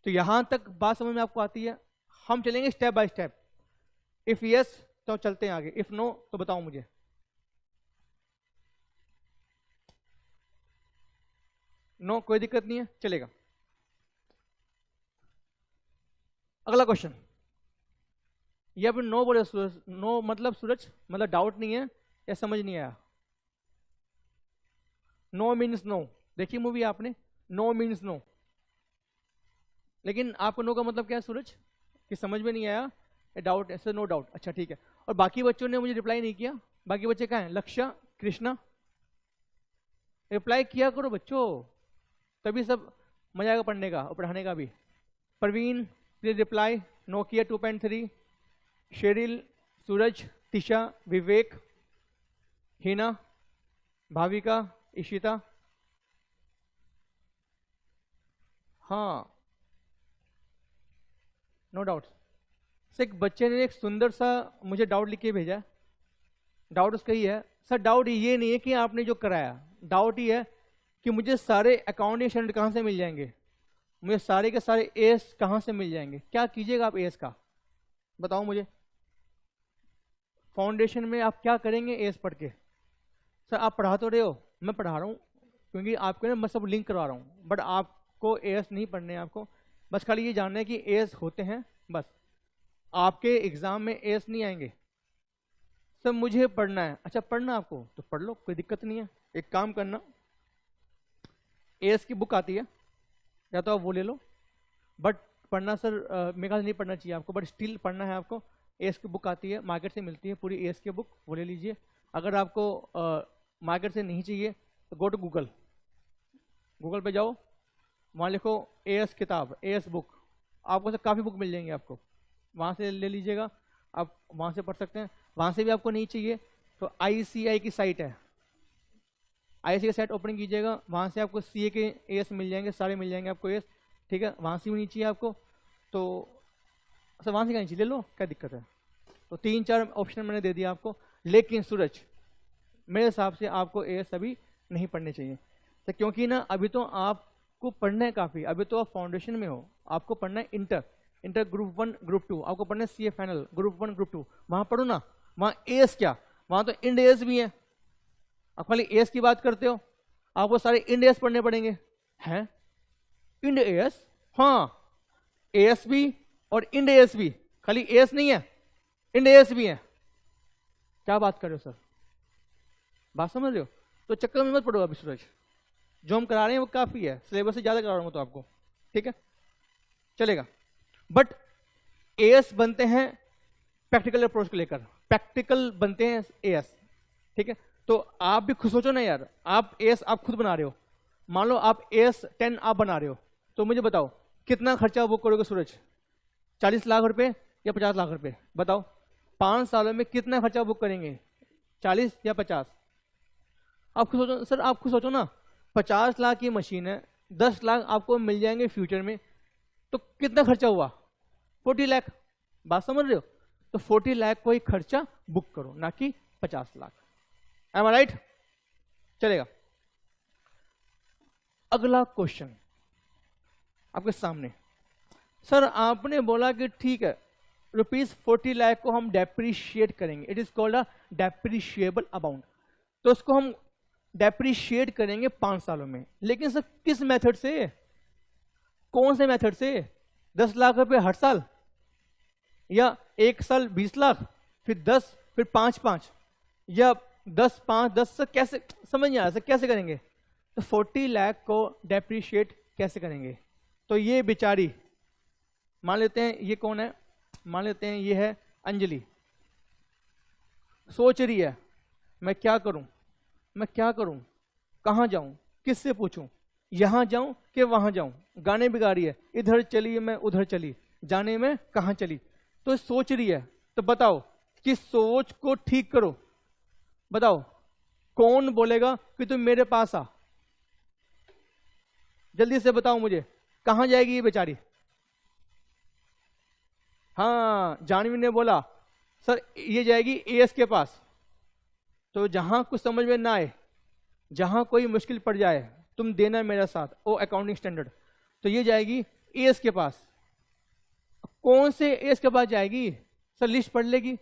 तो यहां तक बात समझ में आपको आती है? हम चलेंगे step by step. If yes तो चलते हैं आगे, इफ नो तो बताओ मुझे। नो, कोई दिक्कत नहीं है, चलेगा। अगला क्वेश्चन, ये अभी नो बोले सूरज, नो मतलब सूरज मतलब डाउट नहीं है या समझ नहीं आया? नो मीन्स नो, देखिए मूवी आपने, नो मीन्स नो, लेकिन आपको नो का मतलब क्या है सूरज, कि समझ में नहीं आया, डाउट है, नो डाउट, अच्छा ठीक है। और बाकी बच्चों ने मुझे रिप्लाई नहीं किया, बाकी बच्चे कहाँ हैं? लक्ष्य, कृष्णा, रिप्लाई किया करो बच्चों, तभी सब मजा आएगा पढ़ने का और पढ़ाने का भी। Praveen please reply, Nokia 2.3, Sheryl, Suraj, Tisha, Vivek, Hina, Bhavika, Ishita, हाँ नो डाउट। एक बच्चे ने एक सुंदर सा मुझे डाउट लिख के भेजा, डाउट उसका ही है सर, डाउट ये नहीं है कि आपने जो कराया, डाउट ये है कि मुझे सारे अकाउंटिंग स्टैंडर्ड कहाँ से मिल जाएंगे, मुझे सारे के सारे एस कहाँ से मिल जाएंगे, क्या कीजिएगा आप एस का, बताओ मुझे। फाउंडेशन में आप क्या करेंगे एस पढ़ के? सर आप पढ़ा तो रहे हो, मैं पढ़ा रहा हूँ, क्योंकि आपको ना मैं सब लिंक करवा रहा हूँ, बट आपको एस नहीं पढ़ने हैं, आपको बस खाली ये जानना है कि एस होते हैं, बस आपके एग्जाम में एस नहीं आएंगे। सर मुझे पढ़ना है, अच्छा पढ़ना आपको तो पढ़ लो, कोई दिक्कत नहीं है। एक काम करना, एस की बुक आती है, या तो आप वो ले लो, बट पढ़ना सर मेरे ख्याल नहीं पढ़ना चाहिए आपको, बट स्टिल पढ़ना है आपको। एस की बुक आती है, मार्केट से मिलती है पूरी एस की बुक, वो ले लीजिए। अगर आपको मार्केट से नहीं चाहिए तो गो टू गूगल, गूगल पे जाओ, वहाँ लिखो एस किताब, एस बुक, आपको सर काफ़ी बुक मिल जाएंगी आपको, वहाँ से ले लीजिएगा, आप वहाँ से पढ़ सकते हैं। वहाँ से भी आपको नहीं चाहिए तो ICI की साइट है, ICI की साइट ओपन कीजिएगा, वहाँ से आपको CA के एस मिल जाएंगे, सारे मिल जाएंगे आपको एस, ठीक है। वहाँ से भी नहीं चाहिए आपको तो सर वहाँ से क्या नहीं चाहिए, ले लो, क्या दिक्कत है। तो 3-4 ऑप्शन मैंने दे दिया आपको, लेकिन सूरज मेरे हिसाब से आपको एस अभी नहीं पढ़ने चाहिए, तो क्योंकि ना अभी तो आपको पढ़ना है काफ़ी, अभी तो आप फाउंडेशन में हो, आपको पढ़ना है इंटर ग्रुप 1 ग्रुप 2, आपको पढ़ना है CA फाइनल ग्रुप 1 ग्रुप 2, वहाँ पढ़ो ना। वहाँ एस क्या, वहाँ तो इंड एस भी है, आप खाली एस की बात करते हो, आपको सारे इंड एस पढ़ने पड़ेंगे, हैं इंड एस, हाँ एस भी और इंड एस भी, खाली एस नहीं है, इंड एस भी है, क्या बात कर रहे हो सर, बात समझ रहे हो? तो चक्कर में मत पड़ो अभी सूरज, जो हम करा रहे हैं वो काफी है, सिलेबस से ज्यादा करा रहा हूं तो आपको, ठीक है चलेगा। बट एएस बनते हैं प्रैक्टिकल अप्रोच को लेकर, प्रैक्टिकल बनते हैं एएस, ठीक है। तो आप भी खुद सोचो ना यार, आप एएस आप खुद बना रहे हो, मान लो आप एएस 10 आप बना रहे हो, तो मुझे बताओ कितना खर्चा बुक करोगे सूरज, 40 लाख रुपए या 50 लाख रुपए, बताओ 5 सालों में कितना खर्चा बुक करेंगे, 40 या 50? आप खुद सोचो सर, आप खुद सोचो ना, 50 लाख की मशीन है, 10 लाख आपको मिल जाएंगे फ्यूचर में, तो कितना खर्चा हुआ, 40 लाख, बात समझ रहे हो? तो 40 लाख को ही खर्चा बुक करो, ना कि 50 लाख, एम आई राइट? चलेगा। अगला क्वेश्चन आपके सामने, सर आपने बोला कि ठीक है ₹40 लाख को हम डेप्रीशिएट करेंगे, it is called a depreciable amount, तो उसको हम डेप्रीशिएट करेंगे 5 सालों में, लेकिन सर किस मेथड से, कौन से मेथड से, 10 लाख रुपए हर साल, या 1 साल 20 लाख, फिर 10, फिर 5-5, या 10-5-10, सर कैसे, समझ नहीं आ रहा सर कैसे करेंगे? तो 40 लाख को डेप्रीशिएट कैसे करेंगे? तो ये बेचारी, मान लेते हैं ये कौन है, मान लेते हैं ये है अंजलि, सोच रही है मैं क्या करूं, मैं क्या करूं, कहां जाऊं, किससे पूछूं, यहां जाऊं कि वहां जाऊं, गाने भी गा रही है, इधर चली मैं उधर चली, जाने में कहां चली, तो सोच रही है। तो बताओ कि सोच को ठीक करो, बताओ कौन बोलेगा कि तुम मेरे पास आ, जल्दी से बताओ मुझे, कहां जाएगी ये बेचारी? हाँ जानवी ने बोला सर ये जाएगी एएस के पास, तो जहां कुछ समझ में ना आए, जहां कोई मुश्किल पड़ जाए, तुम देना मेरा साथ, ओ अकाउंटिंग स्टैंडर्ड, तो ये जाएगी एएस के पास। कौन से एएस के पास जाएगी? सर लिस्ट पढ़ लेगी,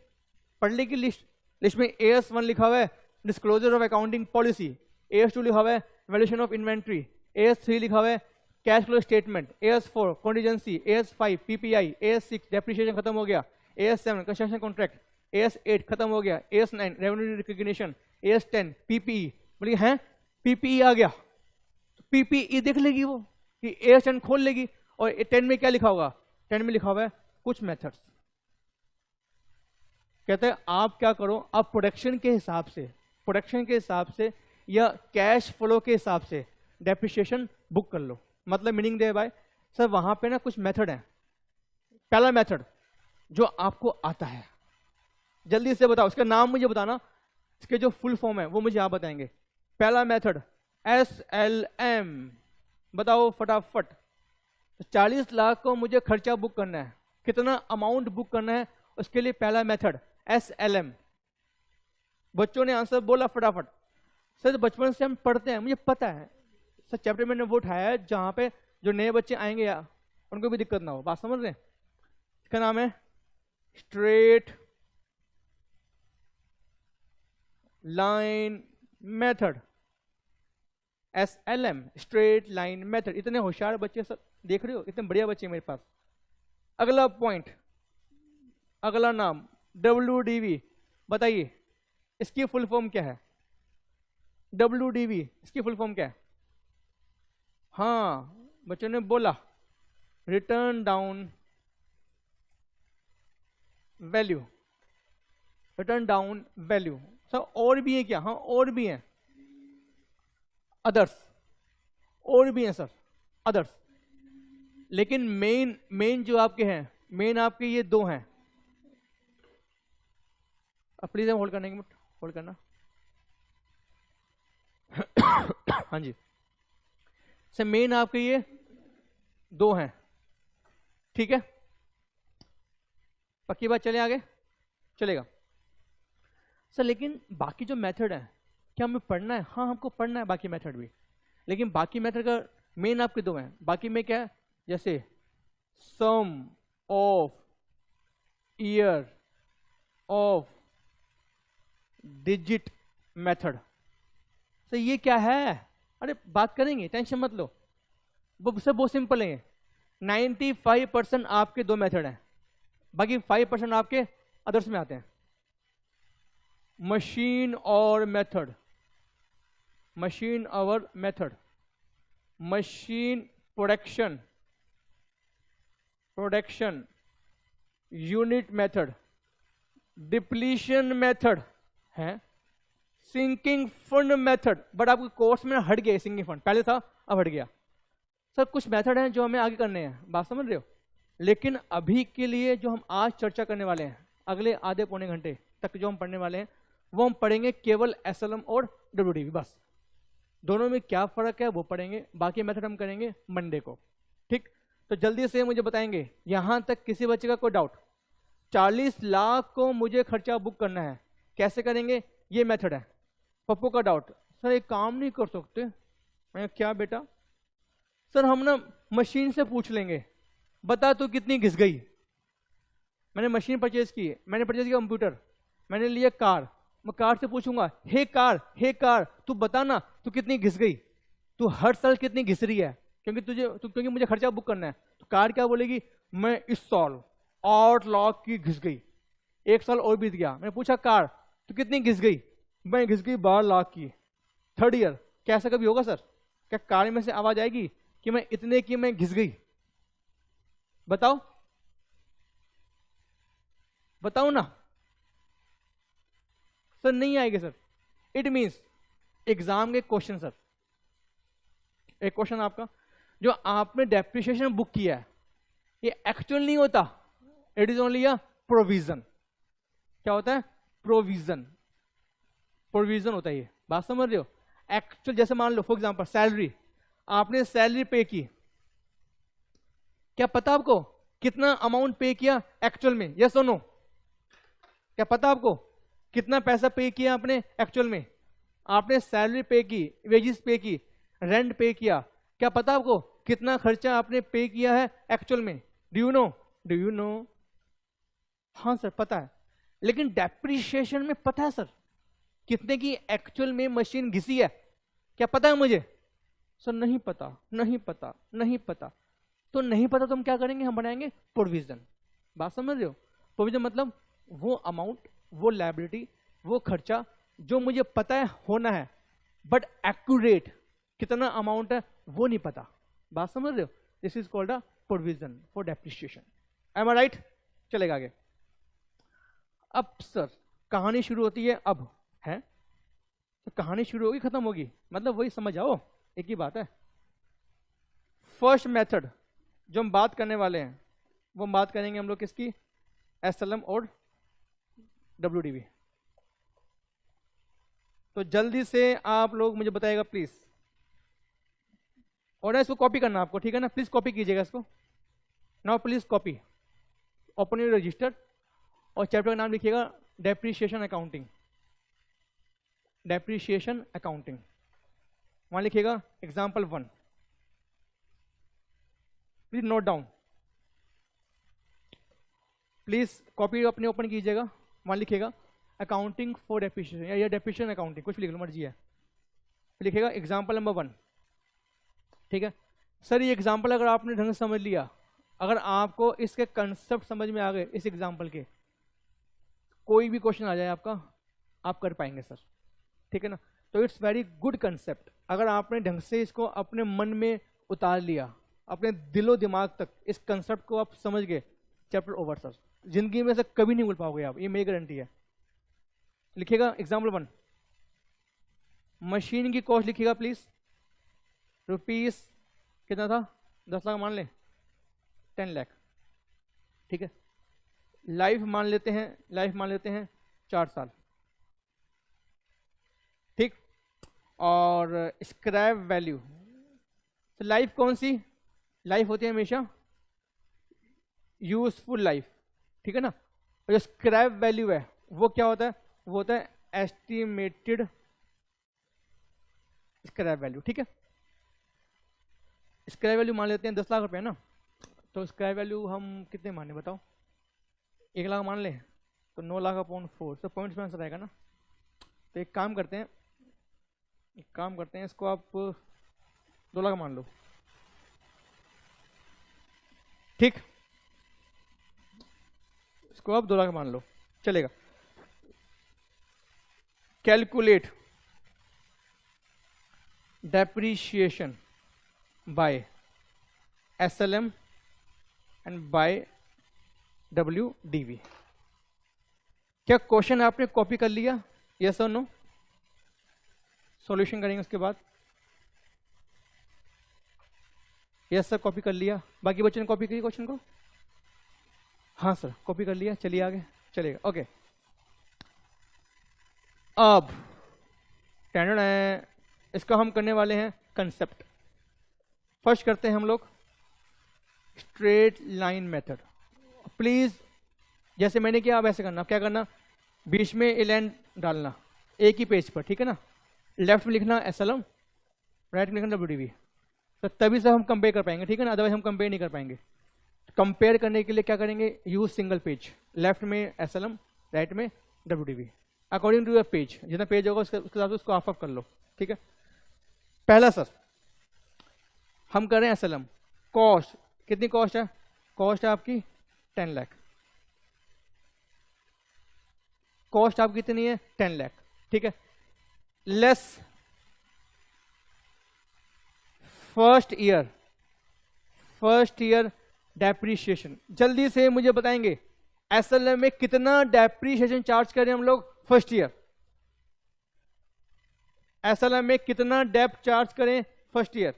पढ़ ली की लिस्ट, लिस्ट में AS1 लिखा हुआ है disclosure of accounting policy, AS2 लिखा हुआ है वैल्यूएशन ऑफ इन्वेंट्री, AS3 लिखा हुआ है cash flow statement, AS4 contingency, AS5 PPI, AS6 depreciation खत्म हो गया, AS7 कंस्ट्रक्शन कॉन्ट्रैक्ट, AS8 खत्म हो गया, AS9 revenue recognition, AS10 PPE। बोलिए हैं PPE आ गया, PPE देख लेगी वो कि AS10 खोल लेगी। और 10 में क्या लिखा होगा, 10 में लिखा हुआ है कुछ मेथड्स। कहते हैं आप क्या करो, आप प्रोडक्शन के हिसाब से या कैश फ्लो के हिसाब से डेप्रिसिएशन बुक कर लो। मतलब मीनिंग दे भाई सर वहां पे ना कुछ मेथड है। पहला मेथड जो आपको आता है जल्दी से बताओ, इसका नाम मुझे बताना, इसके जो फुल फॉर्म है वो मुझे आप बताएंगे। पहला मेथड SLM, बताओ फटाफट। 40 लाख को मुझे खर्चा बुक करना है, कितना अमाउंट बुक करना है, उसके लिए पहला मेथड SLM। बच्चों ने आंसर बोला फटाफट। सर बचपन से हम पढ़ते हैं, मुझे पता है सर, चैप्टर मैंने वो उठाया है जहां पे जो नए बच्चे आएंगे या उनको भी दिक्कत ना हो। बात समझ रहे हैं? इसका नाम है straight line method, SLM, straight line method. इतने होशियार बच्चे सब देख रहे हो, इतने बढ़िया बच्चे मेरे पास। अगला पॉइंट, अगला नाम WDV। बताइए इसकी फुल फॉर्म क्या है? WDV इसकी फुल फॉर्म क्या है? हाँ बच्चों ने बोला return down value, return down value. Sir और भी है क्या? हाँ और भी है, अदर्स, और भी है सर अदर्स। लेकिन मेन जो आपके हैं, मेन आपके ये दो हैं। अब प्लीज होल्ड करने की, होल्ड करना। हाँ जी सर, मेन आपके ये दो हैं, ठीक है? पक्की बात, चले आगे चलेगा सर। लेकिन बाकी जो मेथड है क्या हमें पढ़ना है? हाँ हमको पढ़ना है बाकी मेथड भी, लेकिन बाकी मेथड का मेन आपके दो हैं। बाकी में क्या है? जैसे sum of year of digit method. Sir ये क्या है? अरे बात करेंगे, टेंशन मत लो, वो सब बहुत सिंपल है। 95% आपके दो मेथड हैं, बाकी 5% आपके अदर्स में आते हैं। मशीन और मेथड, मशीन और method, machine production, production unit method, depletion method है, सिंकिंग फंड मेथड। बट आपके कोर्स में हट गया सिंकिंग फंड, पहले था अब हट गया। सर कुछ मेथड हैं जो हमें आगे करने हैं, बात समझ रहे हो? लेकिन अभी के लिए जो हम आज चर्चा करने वाले हैं, अगले आधे पौने घंटे तक जो हम पढ़ने वाले हैं, वो हम पढ़ेंगे केवल SLM और WDV बस। दोनों में क्या फर्क है वो पढ़ेंगे, बाकी मेथड हम करेंगे मंडे को, ठीक? तो जल्दी से मुझे बताएंगे, यहां तक किसी बच्चे का कोई डाउट? 40 लाख को मुझे खर्चा बुक करना है, कैसे करेंगे? ये मेथड है। पप्पू का डाउट, सर एक काम नहीं कर सकते? मैं क्या बेटा? सर हम ना मशीन से पूछ लेंगे, बता तू कितनी घिस गई। मैंने मशीन परचेज की, मैंने परचेज किया कंप्यूटर, मैंने लिया कार, मैं कार से पूछूंगा हे कार तू बता ना तू कितनी घिस गई, तू हर साल कितनी घिस रही है, क्योंकि मुझे खर्चा बुक करना है। तो कार क्या बोलेगी? मैं इस साल 8 लाख की घिस गई। एक साल और बीत गया, मैंने पूछा कार तू कितनी घिस गई? मैं घिस गई 12 लाख की। थर्ड ईयर क्या ऐसा कभी होगा सर? क्या कार में से आवाज आएगी कि मैं इतने की मैं घिस गई? बताओ बताओ ना सर, नहीं आएगी सर। इट मींस एग्जाम के क्वेश्चन सर, एक क्वेश्चन आपका जो आपने डेप्रिसिएशन बुक किया है ये एक्चुअल नहीं होता, it is only a provision. क्या होता है? प्रोविजन, प्रोविजन होता है ये, बात समझ रहे हो? एक्चुअल जैसे मान लो फॉर एग्जांपल सैलरी, आपने सैलरी पे की, क्या पता आपको कितना अमाउंट पे किया एक्चुअल में? यस और नो? क्या पता आपको कितना पैसा पे किया आपने एक्चुअल में? आपने सैलरी पे की, वेजेस पे की, रेंट पे किया, क्या पता आपको कितना खर्चा आपने पे किया है एक्चुअल में? Do you no? Do you no? हाँ सर पता है, लेकिन डेप्रिशिएशन में पता है सर कितने की एक्चुअल में मशीन घिसी है, क्या पता है मुझे? सर नहीं पता, नहीं पता, नहीं पता। तो नहीं पता तो हम क्या करेंगे, हम बनाएंगे प्रोविजन। बात समझ रहे हो? प्रोविजन मतलब वो अमाउंट, वो लायबिलिटी, वो खर्चा जो मुझे पता है होना है, बट एक्यूरेट कितना अमाउंट है वो नहीं पता। बात समझ रहे हो? This is called a provision for depreciation. Am I right? चलेगा आगे। अब सर कहानी शुरू होती है, अब है तो कहानी शुरू होगी खत्म होगी, मतलब वही समझ आओ, एक ही बात है। फर्स्ट मेथड जो हम बात करने वाले हैं वो हम बात करेंगे हम लोग किसकी, एसएलएम और डब्ल्यूडीवी। तो जल्दी से आप लोग मुझे बताइएगा प्लीज, और इसको कॉपी करना आपको, ठीक है ना? प्लीज कॉपी कीजिएगा इसको। Now please copy, open your register और चैप्टर का नाम लिखिएगा डेप्रिशिएशन अकाउंटिंग। डेप्रिशिएशन अकाउंटिंग, वहां लिखिएगा example 1। Please note down, please copy अपने ओपन कीजिएगा, वहां लिखिएगा अकाउंटिंग फॉर डेप्रिशिएशन या डेप्रिशिएशन अकाउंटिंग, कुछ भी लिख लो मर्जी है। लिखिएगा एग्जाम्पल नंबर 1, ठीक है? सर ये एग्जाम्पल अगर आपने ढंग से समझ लिया, अगर आपको इसके कंसेप्ट समझ में आ गए इस एग्जाम्पल के, कोई भी क्वेश्चन आ जाए आपका, आप कर पाएंगे सर, ठीक है ना? तो इट्स वेरी गुड कंसेप्ट। अगर आपने ढंग से इसको अपने मन में उतार लिया, अपने दिलो दिमाग तक इस कंसेप्ट को आप समझ गए, चैप्टर ओवर सर। जिंदगी में से कभी नहीं भूल पाओगे आप, ये मेरी गारंटी है। लिखिएगा एग्जाम्पल 1, मशीन की कॉस्ट लिखिएगा प्लीज, रुपीस कितना था, 10 लाख मान ले, 10 लाख, ठीक है? लाइफ मान लेते हैं, लाइफ मान लेते हैं 4 साल, ठीक? और स्क्रैप वैल्यू, तो लाइफ कौन सी लाइफ होती है? हमेशा यूजफुल लाइफ, ठीक है ना? और जो स्क्रैप वैल्यू है वो क्या होता है? वो होता है एस्टिमेटेड स्क्रैप वैल्यू, ठीक है? स्क्रैप वैल्यू मान लेते हैं 10 लाख रुपए ना, तो स्क्रैप वैल्यू हम कितने माने बताओ? 1 लाख मान लें तो 9 लाख अपॉन 4, तो पॉइंट्स में आंसर आएगा ना? तो एक काम करते हैं, इसको आप 2 लाख मान लो, ठीक? इसको आप 2 लाख मान लो, चलेगा? Calculate depreciation by SLM and by WDV. क्या क्वेश्चन आपने कॉपी कर लिया? यस और नो? सॉल्यूशन करेंगे उसके बाद। यस सर, कॉपी कर लिया। बाकी बच्चों ने कॉपी की क्वेश्चन को? हाँ सर, कॉपी कर लिया। चलिए आगे चलेगा। ओके, अब स्टैंडर्ड है, इसका हम करने वाले हैं कंसेप्ट। फर्स्ट करते हैं हम लोग स्ट्रेट लाइन मेथड। प्लीज जैसे मैंने किया आप ऐसे करना। क्या करना? बीच में एलेन डालना एक ही पेज पर, ठीक है ना? लेफ्ट में लिखना एसएलएम, राइट में लिखना डब्ल्यूडीवी। तो तभी से हम कंपेयर कर पाएंगे, ठीक है ना? अदरवाइज हम कंपेयर नहीं कर पाएंगे। कंपेयर करने के लिए क्या करेंगे? यूज सिंगल पेज, लेफ्ट में एसएलएम, राइट में WDV, according to your page. जितना पेज होगा उसके हिसाब से उसको ऑफ कर लो, ठीक है? पहला सर हम कर रहे हैं एसएलएम। कॉस्ट कितनी कॉस्ट है? कॉस्ट है आपकी 10 लाख। कॉस्ट आपकी कितनी है? 10 लाख, ठीक है? Less first year depreciation. जल्दी से मुझे बताएंगे एसएलएम में कितना डेप्रीशिएशन चार्ज करें हम लोग फर्स्ट ईयर? एसएलएम में कितना डेप चार्ज करें फर्स्ट ईयर?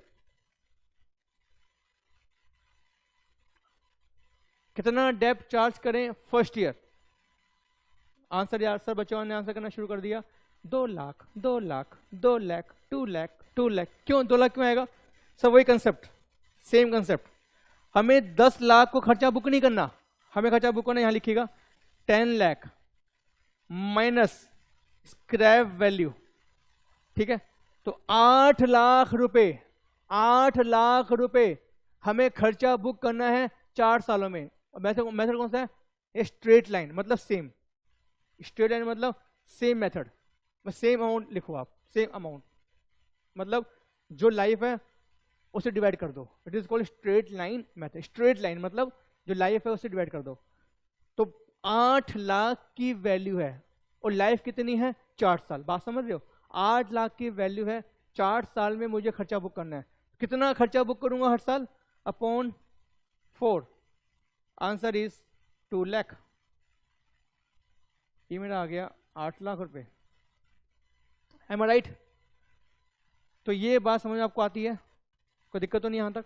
कितना डेप चार्ज करें फर्स्ट ईयर? आंसर यार, सर बच्चों ने आंसर करना शुरू कर दिया। 2 लाख, 2 लाख, 2 लाख, 2 लाख, 2 लाख। क्यों 2 लाख क्यों आएगा? सब वही कंसेप्ट, सेम कंसेप्ट। हमें 10 लाख को खर्चा बुक नहीं करना, हमें खर्चा बुक करना, यहां लिखिएगा 10 लाख माइनस स्क्रैप वैल्यू, ठीक है? तो 8 लाख रुपए, 8 लाख रुपए हमें खर्चा बुक करना है 4 सालों में। मेथड कौन सा है? स्ट्रेट लाइन, मतलब सेम। स्ट्रेट लाइन मतलब सेम मेथड, बस सेम अमाउंट लिखो आप, सेम अमाउंट मतलब जो लाइफ है उसे डिवाइड कर दो, it is called straight line method. Straight line मतलब जो लाइफ है उसे डिवाइड कर दो। तो 8 लाख की वैल्यू है और लाइफ कितनी है 4 साल, बात समझ रहे हो? 8 लाख की वैल्यू है, 4 साल में मुझे खर्चा बुक करना है। कितना खर्चा बुक करूंगा हर साल? Upon 4, answer is 2 lakh. ये मेरा आ गया 8 लाख रुपए। M I right? तो ये बात समझ में आपको आती है? कोई दिक्कत तो नहीं यहां तक?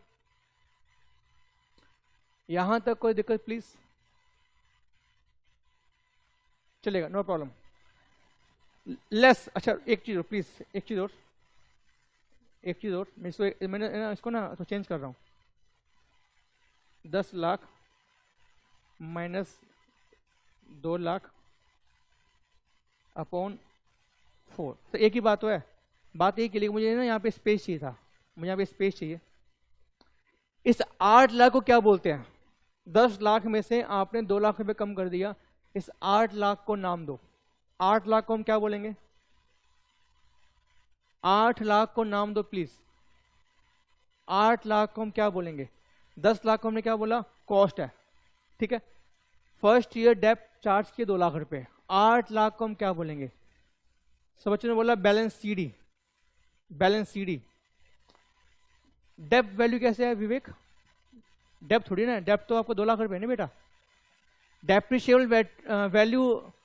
यहां तक कोई दिक्कत प्लीज? चलेगा, नो प्रॉब्लम। लेस, अच्छा एक चीज और प्लीज, एक चीज और, मैंने इसको ना तो चेंज कर रहा हूं। 10 लाख माइनस 2 लाख अपॉन 4, तो एक ही बात तो है। बात यही के लिए मुझे ना यहाँ पे स्पेस चाहिए था, मुझे यहाँ पे स्पेस चाहिए। इस 8 लाख को क्या बोलते हैं? 10 लाख में से आपने 2 लाख रुपए कम कर दिया, इस 8 लाख को नाम दो। 8 लाख को हम क्या बोलेंगे? 8 लाख को नाम दो प्लीज। 8 लाख को हम क्या बोलेंगे? 10 लाख को हमने क्या बोला? कॉस्ट है, ठीक है। फर्स्ट ईयर डेप्ट चार्ज किए 2 लाख रुपए, 8 लाख को हम क्या बोलेंगे? सब बच्चों ने बोला बैलेंस सीडी, बैलेंस सीडी। डेप्ट वैल्यू कैसे है विवेक? डेप्ट थोड़ी ना, डेप्ट तो आपको 2 लाख रुपए है ना बेटा। डेप्रिशिएबल वैल्यू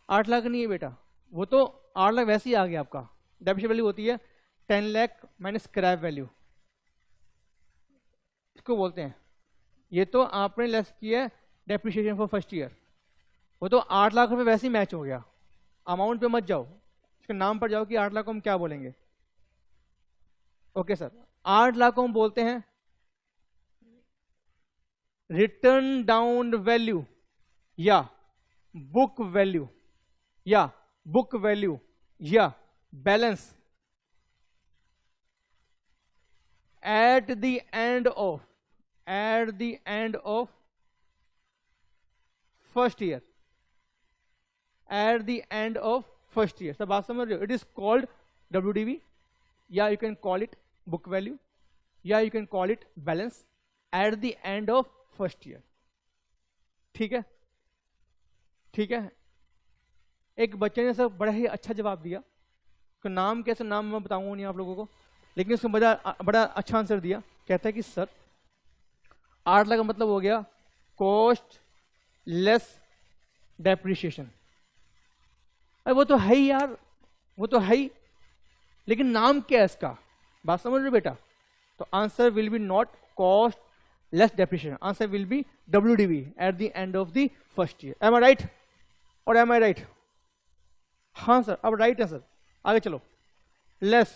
8 लाख नहीं है बेटा, वो तो 8 लाख वैसे ही आ गया आपका। डेप्रिशिएबल वैल्यू होती है 10 लाख माइनस स्क्रैप वैल्यू, इसको बोलते हैं। ये तो आपने लेस किया है डेप्रिशिएशन फॉर फर्स्ट ईयर, वो तो 8 लाख रुपए वैसे ही मैच हो गया। अमाउंट पे मत जाओ, इसके नाम पर जाओ कि 8 लाख को हम क्या बोलेंगे। ओके सर, 8 लाख को हम बोलते हैं रिटर्न डाउन वैल्यू या बुक वैल्यू या बुक वैल्यू या balance at the end of first year, at the end of first year. सब बात समझ रहे हो? इट इज कॉल्ड WDV, या you can call it book value, या you can call it balance at the end of first year. ठीक है, ठीक है। एक बच्चे ने सब बड़ा ही अच्छा जवाब दिया, तो नाम कैसे, नाम मैं बताऊंगा नहीं आप लोगों को, लेकिन उसने बड़ा अच्छा आंसर दिया। कहता है कि सर 8 लाख का मतलब हो गया कॉस्ट लेस डेप्रिशिएशन। अरे वो तो है ही यार, वो तो है ही, लेकिन नाम क्या है इसका? बात समझ रहे हो बेटा? तो answer will be not cost less depreciation, answer will be WDV at the end of the first year. Am I right और एम आई राइट? हाँ सर, अब राइट है सर। आगे चलो, less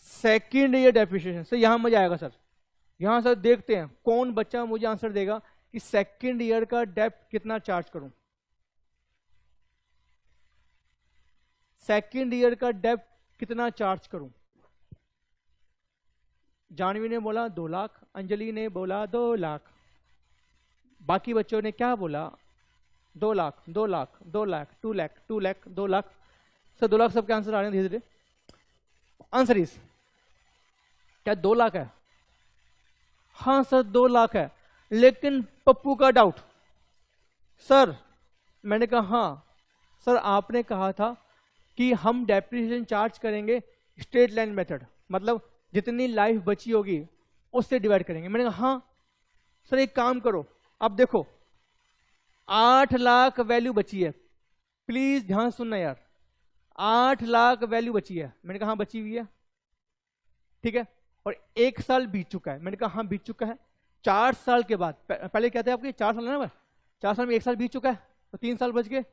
second year depreciation. Sir यहां मजा आएगा सर, यहां सर देखते हैं कौन बच्चा मुझे आंसर देगा कि सेकेंड ईयर का डेप्ट कितना चार्ज करूं। सेकेंड ईयर का डेप्ट कितना चार्ज करूं? जानवी ने बोला 2 लाख, अंजलि ने बोला 2 लाख, बाकी बच्चों ने क्या बोला? 2 लाख, 2 लाख, 2 लाख, 2 लाख, 2 लाख, 2 लाख। सर 2 लाख सबके आंसर आ रहे हैं धीरे धीरे। आंसर इज क्या 2 लाख है? हाँ सर 2 लाख है, लेकिन पप्पू का डाउट। सर मैंने कहा हाँ सर, आपने कहा था कि हम डेप्रिसिएशन चार्ज करेंगे स्ट्रेट लाइन मेथड, मतलब जितनी लाइफ बची होगी उससे डिवाइड करेंगे। मैंने कहा हाँ सर, एक काम करो, अब देखो 8 लाख वैल्यू बची है, प्लीज ध्यान सुनना यार, 8 लाख वैल्यू बची है। मैंने कहा हाँ बची हुई है, ठीक है, और 1 साल बीत चुका है। मैंने कहा हाँ बीत चुका है। 4 साल के बाद, पहले कहते हैं आपके 4 साल है ना, 4 साल में 1 साल बीत चुका है, तो 3 साल बच गए।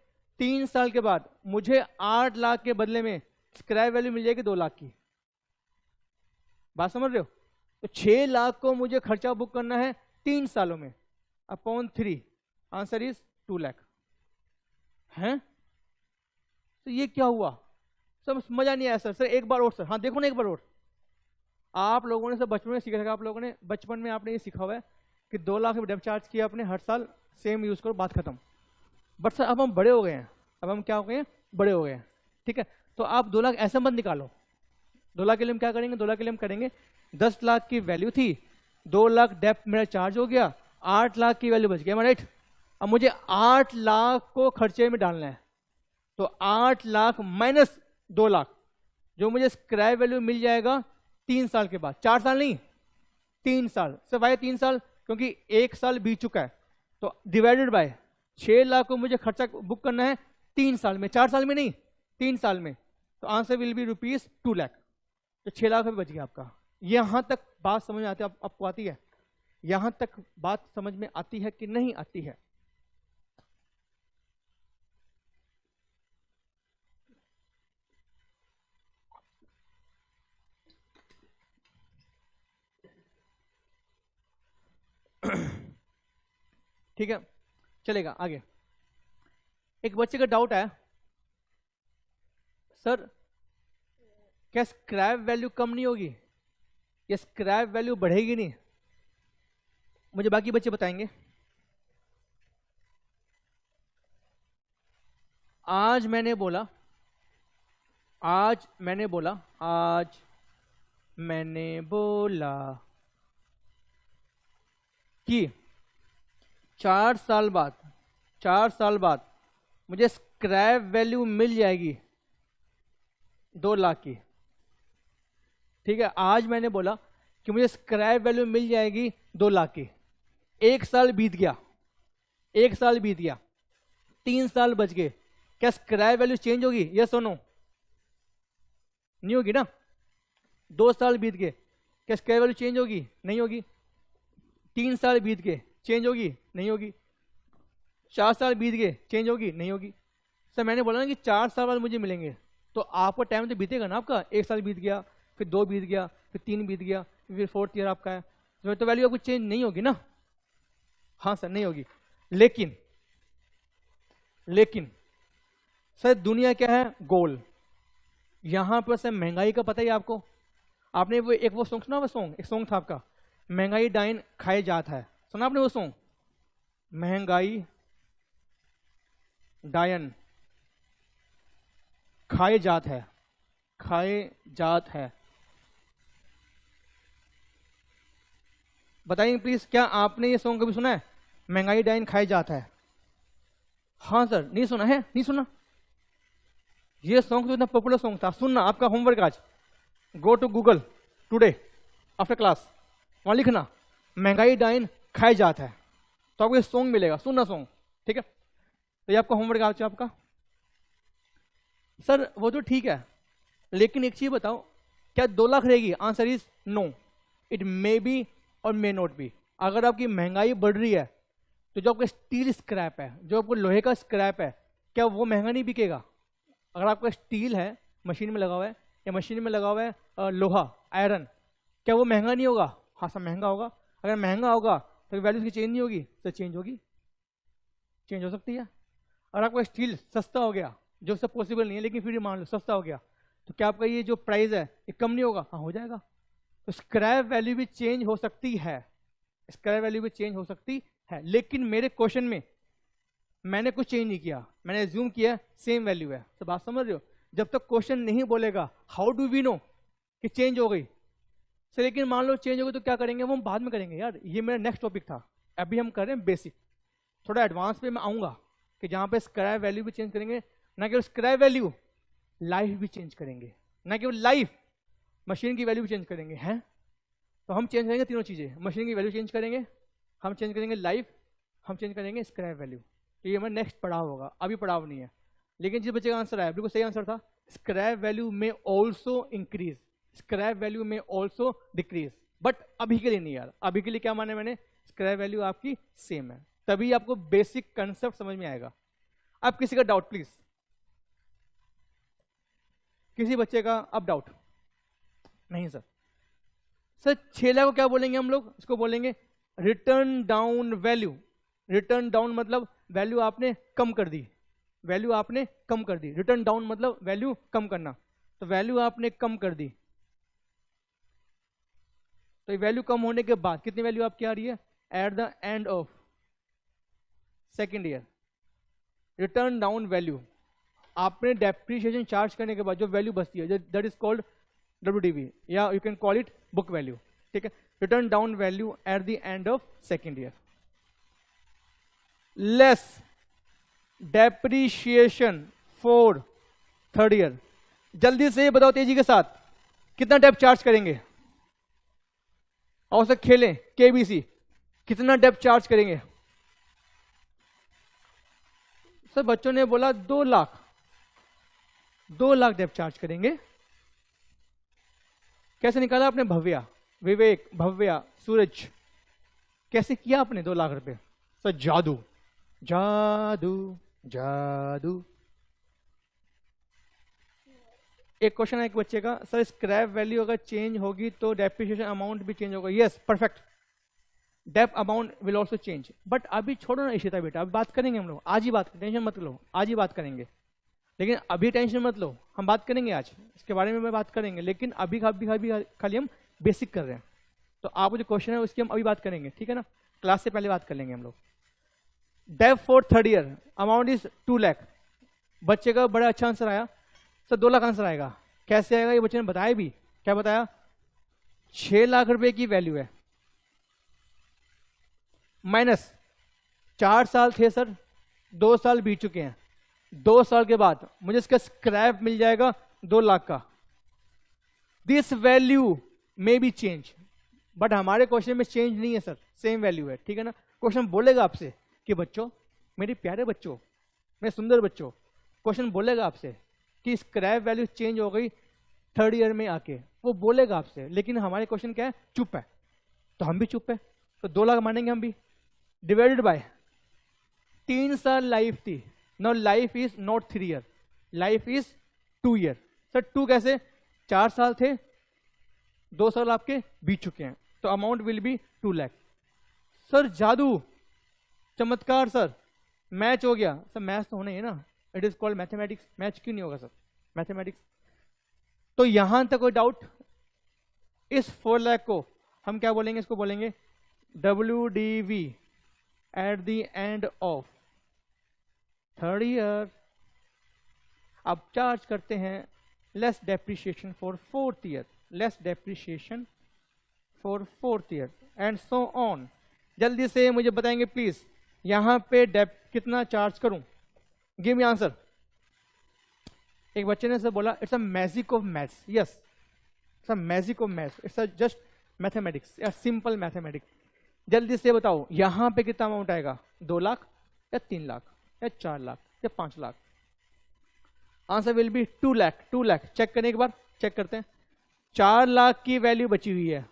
3 साल के बाद मुझे 8 लाख के बदले में स्क्रैप वैल्यू मिल जाएगी 2 लाख की। बात समझ रहे हो? तो 6 लाख को मुझे खर्चा बुक करना है 3 सालों में, अपॉन 3, आंसर इज 2 लाख। हैं? तो ये क्या हुआ? सब मजा नहीं आया सर। सर एक बार और सर, हाँ देखो ना एक बार और। आप लोगों ने सब बचपन में सीखा था, आप लोगों ने बचपन में आपने ये सीखा हुआ है कि 2 लाख डेप्ट चार्ज किया आपने हर साल, सेम यूज करो, बात खत्म। बट सर अब हम बड़े हो गए हैं, अब हम क्या हो गए हैं, बड़े हो गए हैं, ठीक है। तो आप 2 लाख ऐसे मत निकालो। 2 लाख के लिए हम क्या करेंगे, 2 लाख के लिए हम करेंगे 10 लाख की वैल्यू थी, 2 लाख डेप्थ मेरा चार्ज हो गया, 8 लाख की वैल्यू बच गया, राइट। अब मुझे 8 लाख को खर्चे में डालना है, तो 8 लाख माइनस 2 लाख, जो मुझे स्क्रैप वैल्यू मिल जाएगा 3 साल के बाद, 4 साल नहीं 3 साल। सर भाई 3 साल क्योंकि 1 साल बीत चुका है, तो डिवाइडेड बाय 6 लाख को मुझे खर्चा बुक करना है 3 साल में, 4 साल में नहीं 3 साल में, तो answer will B rupees 2 lakh, तो 6 लाख रुपये बच गया आपका। यहां तक बात समझ में आती है, आपको आती है, यहां तक बात समझ में आती है कि नहीं आती है? ठीक है, चलेगा आगे। एक बच्चे का डाउट है, सर क्या स्क्रैप वैल्यू कम नहीं होगी या स्क्रैप वैल्यू बढ़ेगी नहीं? मुझे बाकी बच्चे बताएंगे। आज मैंने बोला कि 4 साल बाद मुझे स्क्रैप वैल्यू मिल जाएगी 2 लाख की, ठीक है। आज मैंने बोला कि मुझे स्क्रैप वैल्यू मिल जाएगी 2 लाख की, 1 साल बीत गया, 3 साल बच गए, क्या स्क्रैप वैल्यू चेंज होगी? यस और नो? नहीं होगी ना। 2 साल बीत गए, क्या स्क्रैप वैल्यू चेंज होगी? नहीं होगी। 3 साल बीत गए, चेंज होगी? नहीं होगी। 4 साल बीत गए, चेंज होगी? नहीं होगी। सर मैंने बोला ना कि 4 साल बाद मुझे मिलेंगे, तो आपका टाइम तो बीतेगा ना, आपका 1 साल बीत गया, फिर 2 बीत गया, फिर 3 बीत गया, फिर 4th ईयर आपका है, तो वैल्यू आपको चेंज नहीं होगी ना। हाँ सर नहीं होगी, लेकिन सर दुनिया क्या है, गोल। यहां पर सर महंगाई का पता ही आपको, आपने वो सॉन्ग सुना, एक सॉन्ग था आपका, महंगाई डाइन खाए जात है, सुना आपने वो सॉन्ग? महंगाई डायन खाए जात है। बताइए प्लीज, क्या आपने ये सॉन्ग कभी सुना है, महंगाई डाइन खाए जात है? हाँ सर, नहीं सुना है, नहीं सुना। ये सॉन्ग तो इतना पॉपुलर सॉन्ग था, सुनना, आपका होमवर्क आज, go to Google today after class, वहां लिखना महंगाई डाइन खाए जात है, तो आपको ये सॉन्ग मिलेगा, सुनना सॉन्ग, ठीक है। तो ये आपका होमवर्क आज आपका। सर वो तो ठीक है, लेकिन एक चीज बताओ, क्या 2 लाख रहेगी? Answer is no, it may be और मे नॉट बी। अगर आपकी महंगाई बढ़ रही है, तो जो आपका स्टील स्क्रैप है, जो आपको लोहे का स्क्रैप है, क्या वो महंगा नहीं बिकेगा? अगर आपका स्टील है, मशीन में लगा हुआ है, या मशीन में लगा हुआ है लोहा, आयरन, क्या वो महंगा नहीं होगा? हाँ सर महंगा होगा। अगर महंगा होगा तो वैल्यू की चेंज नहीं होगी? सर चेंज होगी, चेंज हो सकती है। अगर आपका स्टील सस्ता हो गया, जो सब पॉसिबल नहीं है, लेकिन फिर मान लो सस्ता हो गया, तो क्या आपका ये जो प्राइस है ये कम नहीं होगा? हाँ हो जाएगा। तो स्क्रैप वैल्यू भी चेंज हो सकती है, स्क्रैप वैल्यू भी चेंज हो सकती है, लेकिन मेरे क्वेश्चन में मैंने कुछ चेंज नहीं किया, मैंने एज्यूम किया सेम वैल्यू है। तो बात समझ रहे हो? जब तक क्वेश्चन नहीं बोलेगा हाउ डू वी नो कि चेंज हो गई? सर लेकिन मान लो चेंज हो गई तो क्या करेंगे, वो हम बाद में करेंगे यार, ये मेरा नेक्स्ट टॉपिक था। अभी हम कर रहे हैं बेसिक, थोड़ा एडवांस पे मैं आऊंगा कि जहां पे स्क्रैप वैल्यू भी चेंज करेंगे, ना केवल स्क्रैप वैल्यू, लाइफ भी चेंज करेंगे, ना केवल लाइफ, मशीन की वैल्यू भी चेंज करेंगे, हैं? तो हम चेंज करेंगे तीनों चीजें, मशीन की वैल्यू चेंज करेंगे, हम चेंज करेंगे लाइफ, हम चेंज करेंगे स्क्रैप वैल्यू। तो ये हमारा नेक्स्ट पड़ाव होगा, अभी पड़ाव नहीं है। लेकिन जिस बच्चे का आंसर आया बिल्कुल सही आंसर था, स्क्रैप वैल्यू में ऑल्सो इंक्रीज, स्क्रैप वैल्यू में ऑल्सो डिक्रीज, बट अभी के लिए नहीं यार। अभी के लिए क्या माने मैंने, स्क्रैप वैल्यू आपकी सेम है, तभी आपको बेसिक कंसेप्ट समझ में आएगा। अब किसी का डाउट प्लीज, किसी बच्चे का अब डाउट? नहीं सर। सर 6 लाख को क्या बोलेंगे हम लोग? इसको बोलेंगे return down value. Return down मतलब वैल्यू आपने कम कर दी, वैल्यू आपने कम कर दी, रिटर्न डाउन मतलब वैल्यू कम करना, तो वैल्यू आपने कम कर दी। तो वैल्यू कम होने के बाद कितनी वैल्यू आपकी आ रही है eight the end of second year? Return down value, आपने डेप्रिसिएशन चार्ज करने के बाद जो वैल्यू बचती है दैट इज कॉल्ड WDV, या you can call it book value, ठीक है। Return down value eight the end of second year, less depreciation for third year. जल्दी से बताओ तेजी के साथ, कितना डेप चार्ज करेंगे? और से खेलें KBC, कितना डेप चार्ज करेंगे? सर बच्चों ने बोला 2 लाख, 2 लाख डेप चार्ज करेंगे। कैसे निकाला आपने? भव्या, विवेक, भव्या, सूरज, कैसे किया आपने 2 लाख रुपए? सर जादू, जादू, जादू। एक क्वेश्चन है एक बच्चे का, सर स्क्रैप वैल्यू अगर चेंज होगी तो डेप्रिसिएशन अमाउंट भी चेंज होगा। Yes, perfect, dep amount will also change. But अभी छोड़ो ना इशिता बेटा, अभी बात करेंगे हम लोग, आज ही बात, टेंशन मत लो, आज ही बात करेंगे। लेकिन अभी टेंशन मत लो, हम बात करेंगे आज इसके बारे में, मैं बात करेंगे, लेकिन अभी खाली हम बेसिक कर रहे हैं। तो आप जो क्वेश्चन है उसकी हम अभी बात करेंगे, ठीक है ना, क्लास से पहले बात कर लेंगे हम लोग। Dep for third year amount is 2 lakh. बच्चे का बड़ा अच्छा आंसर आया, सर 2 लाख आंसर आएगा। कैसे आएगा ये बच्चे ने बताया भी, क्या बताया? 6 लाख रुपए की वैल्यू है, माइनस 4 साल थे सर, 2 साल बीत चुके हैं, 2 साल के बाद मुझे इसका स्क्रैप मिल जाएगा 2 लाख का। This value may be change, but हमारे क्वेश्चन में चेंज नहीं है सर, सेम वैल्यू है, ठीक है ना। क्वेश्चन बोलेगा आपसे कि बच्चों, मेरे प्यारे बच्चों, मेरे सुंदर बच्चों, क्वेश्चन बोलेगा आपसे कि स्क्रैप वैल्यू चेंज हो गई थर्ड ईयर में आके, वो बोलेगा आपसे। लेकिन हमारे क्वेश्चन क्या है? चुप है, तो हम भी चुप है, तो 2 लाख मानेंगे हम भी। डिवाइडेड बाय 3 साल लाइफ थी, no life is not 3 year, life is 2 year. Sir 2 कैसे? 4 साल थे, 2 साल आपके बीत चुके हैं, तो amount will be 2 lakh. Sir जादू, चमत्कार सर, मैच हो गया। सर मैच तो होना ही है ना, it is called mathematics. Match क्यों नहीं होगा सर? मैथमेटिक्स। तो यहां तक कोई डाउट? इस 4 लाख को हम क्या बोलेंगे? इसको बोलेंगे WDV at the end of third year. अब चार्ज करते हैं less depreciation for fourth year, less depreciation for fourth year and so on. जल्दी से मुझे बताएंगे प्लीज, यहां पे डेप कितना चार्ज करूं? Give me answer. एक बच्चे ने सर बोला it's a magic of maths. Yes, it's a magic of maths, it's a just mathematics, या सिंपल मैथमेटिक्स। जल्दी से बताओ यहां पे कितना अमाउंट आएगा? 2 लाख या 3 लाख या 4 लाख या 5 lakh? Answer will be 2 lakh. 2 lakh check करने के बाद, चेक करते हैं। 4 लाख की वैल्यू बची हुई है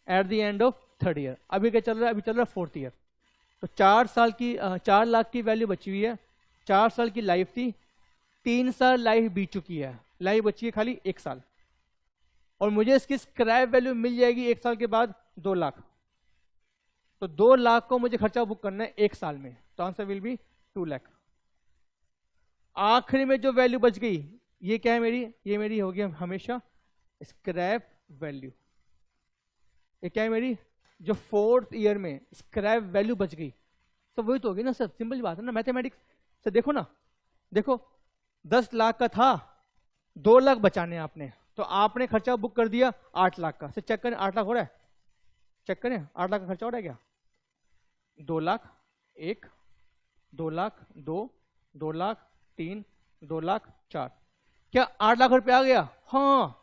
eight the end of third year. अभी क्या चल रहा है? अभी चल रहा है फोर्थ ईयर। तो 4 लाख की वैल्यू बची हुई है, 4 साल की लाइफ थी, 3 साल लाइफ बीत चुकी है, लाइफ बची है खाली 1 साल, और मुझे इसकी स्क्रैप वैल्यू मिल जाएगी 1 साल के बाद 2 लाख। तो 2 लाख को मुझे खर्चा बुक करना है 1 साल में, तो आंसर विल बी 2 लाख। आखिरी में जो वैल्यू बच गई ये क्या है मेरी? ये मेरी होगी हमेशा स्क्रैप वैल्यू। ये क्या है मेरी? जो फोर्थ ईयर में स्क्रैप वैल्यू बच गई, तो वही तो होगी ना सर, सिंपल बात है ना, मैथमेटिक्स। सर देखो ना, देखो 10 लाख का था, 2 लाख बचाने आपने, तो आपने खर्चा बुक कर दिया 8 लाख का। सर चेक करें 8 लाख हो रहा है? चेक करें 8 लाख का खर्चा हो रहा है क्या? 2 लाख 1, 2 लाख 2, 2 लाख 3, 2 लाख 4, क्या 8 लाख रुपए आ गया? हाँ,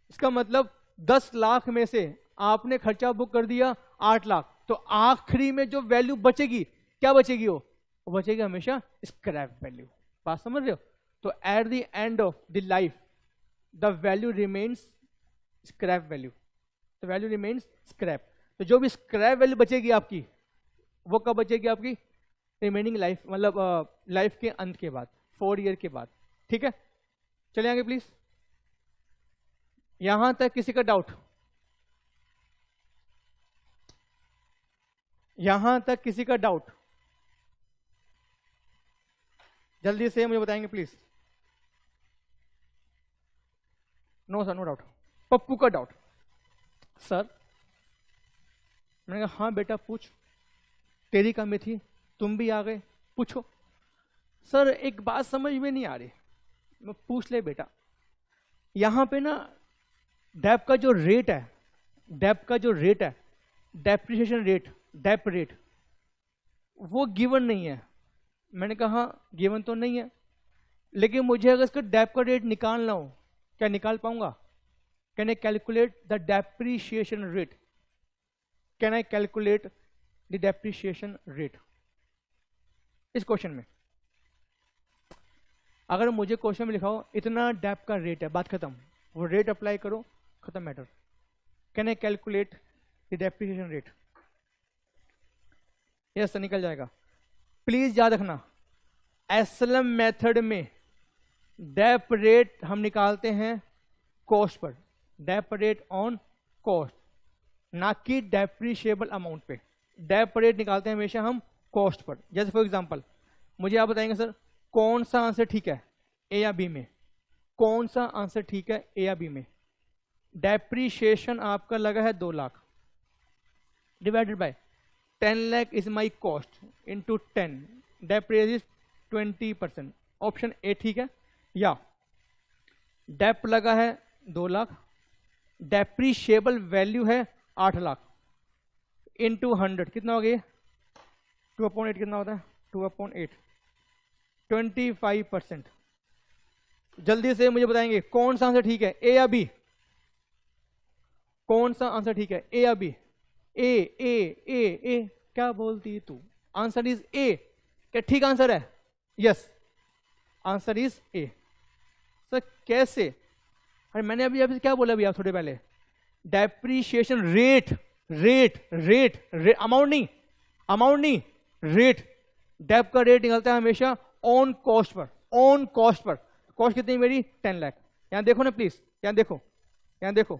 इसका मतलब 10 लाख में से आपने खर्चा बुक कर दिया 8 लाख, तो आखिरी में जो वैल्यू बचेगी, क्या बचेगी? वो बचेगी हमेशा स्क्रैप वैल्यू। बात समझ रहे हो? तो eight the end of the life the value remains scrap value, तो वैल्यू रिमेन्स स्क्रैप। तो जो भी स्क्रैप वैल्यू बचेगी आपकी, वो कब बचेगी? आपकी रिमेनिंग लाइफ, मतलब लाइफ के अंत के बाद, 4 ईयर के बाद। ठीक है, चलिए आगे प्लीज। यहां तक किसी का डाउट? यहां तक किसी का डाउट? जल्दी से मुझे बताएंगे please. No sir, no doubt. Pappu का डाउट। सर मैंने कहा हाँ बेटा पूछ, तेरी कमी थी, तुम भी आ गए, पूछो। सर एक बात समझ में नहीं आ रही, मैं पूछ ले बेटा, यहां पे ना डेप का जो रेट है, डेप का जो रेट है, डेप्रिसिएशन रेट, डेप रेट, वो गिवन नहीं है। मैंने कहा गिवन तो नहीं है, लेकिन मुझे अगर इसका डेप का रेट निकालना हो, क्या निकाल पाऊंगा? Can I calculate the depreciation rate? Can I calculate the depreciation rate इस क्वेश्चन में? अगर मुझे क्वेश्चन में लिखा हो इतना डेप का रेट है, बात खत्म, वो रेट अप्लाई करो, खत्म matter. Can I calculate the depreciation rate? Yes, निकल जाएगा। प्लीज याद रखना, एसएलएम मेथड में डेप रेट हम निकालते हैं cost per, Depp rate on cost, ना कि डेप्रिशिएबल अमाउंट पे। डेप रेट निकालते हैं हमेशा हम कॉस्ट पर। जैसे फॉर एग्जांपल मुझे आप बताएंगे सर कौन सा आंसर ठीक है ए या बी में, कौन सा आंसर ठीक है ए या बी में? डेप्रिशिएशन आपका लगा है 2 lakh divided by 10 lakh is my cost into 10, depreciation is 20%। Option A ठीक है। या डेप लगा है 2 लाख, डेप्रिशिएबल वैल्यू है 8 लाख, इंटू 100 कितना हो गया? 2/8 कितना होता है? 2/8, 25%। जल्दी से मुझे बताएंगे कौन सा आंसर ठीक है, ए या बी? कौन सा आंसर ठीक है, ए या बी? ए ए ए ए, क्या बोलती तू? Answer is a. क्या ठीक आंसर है? Yes, answer is a. Sir कैसे? अरे मैंने अभी आपसे क्या बोला? अभी आप थोड़े पहले depreciation rate, rate rate rate, amount नहीं, अमाउंट नहीं, रेट। डेप का रेट निकलता है हमेशा on cost per, on cost per. Cost कितनी मेरी? 10 लाख। यहां देखो ना प्लीज, यहां देखो, यहां देखो,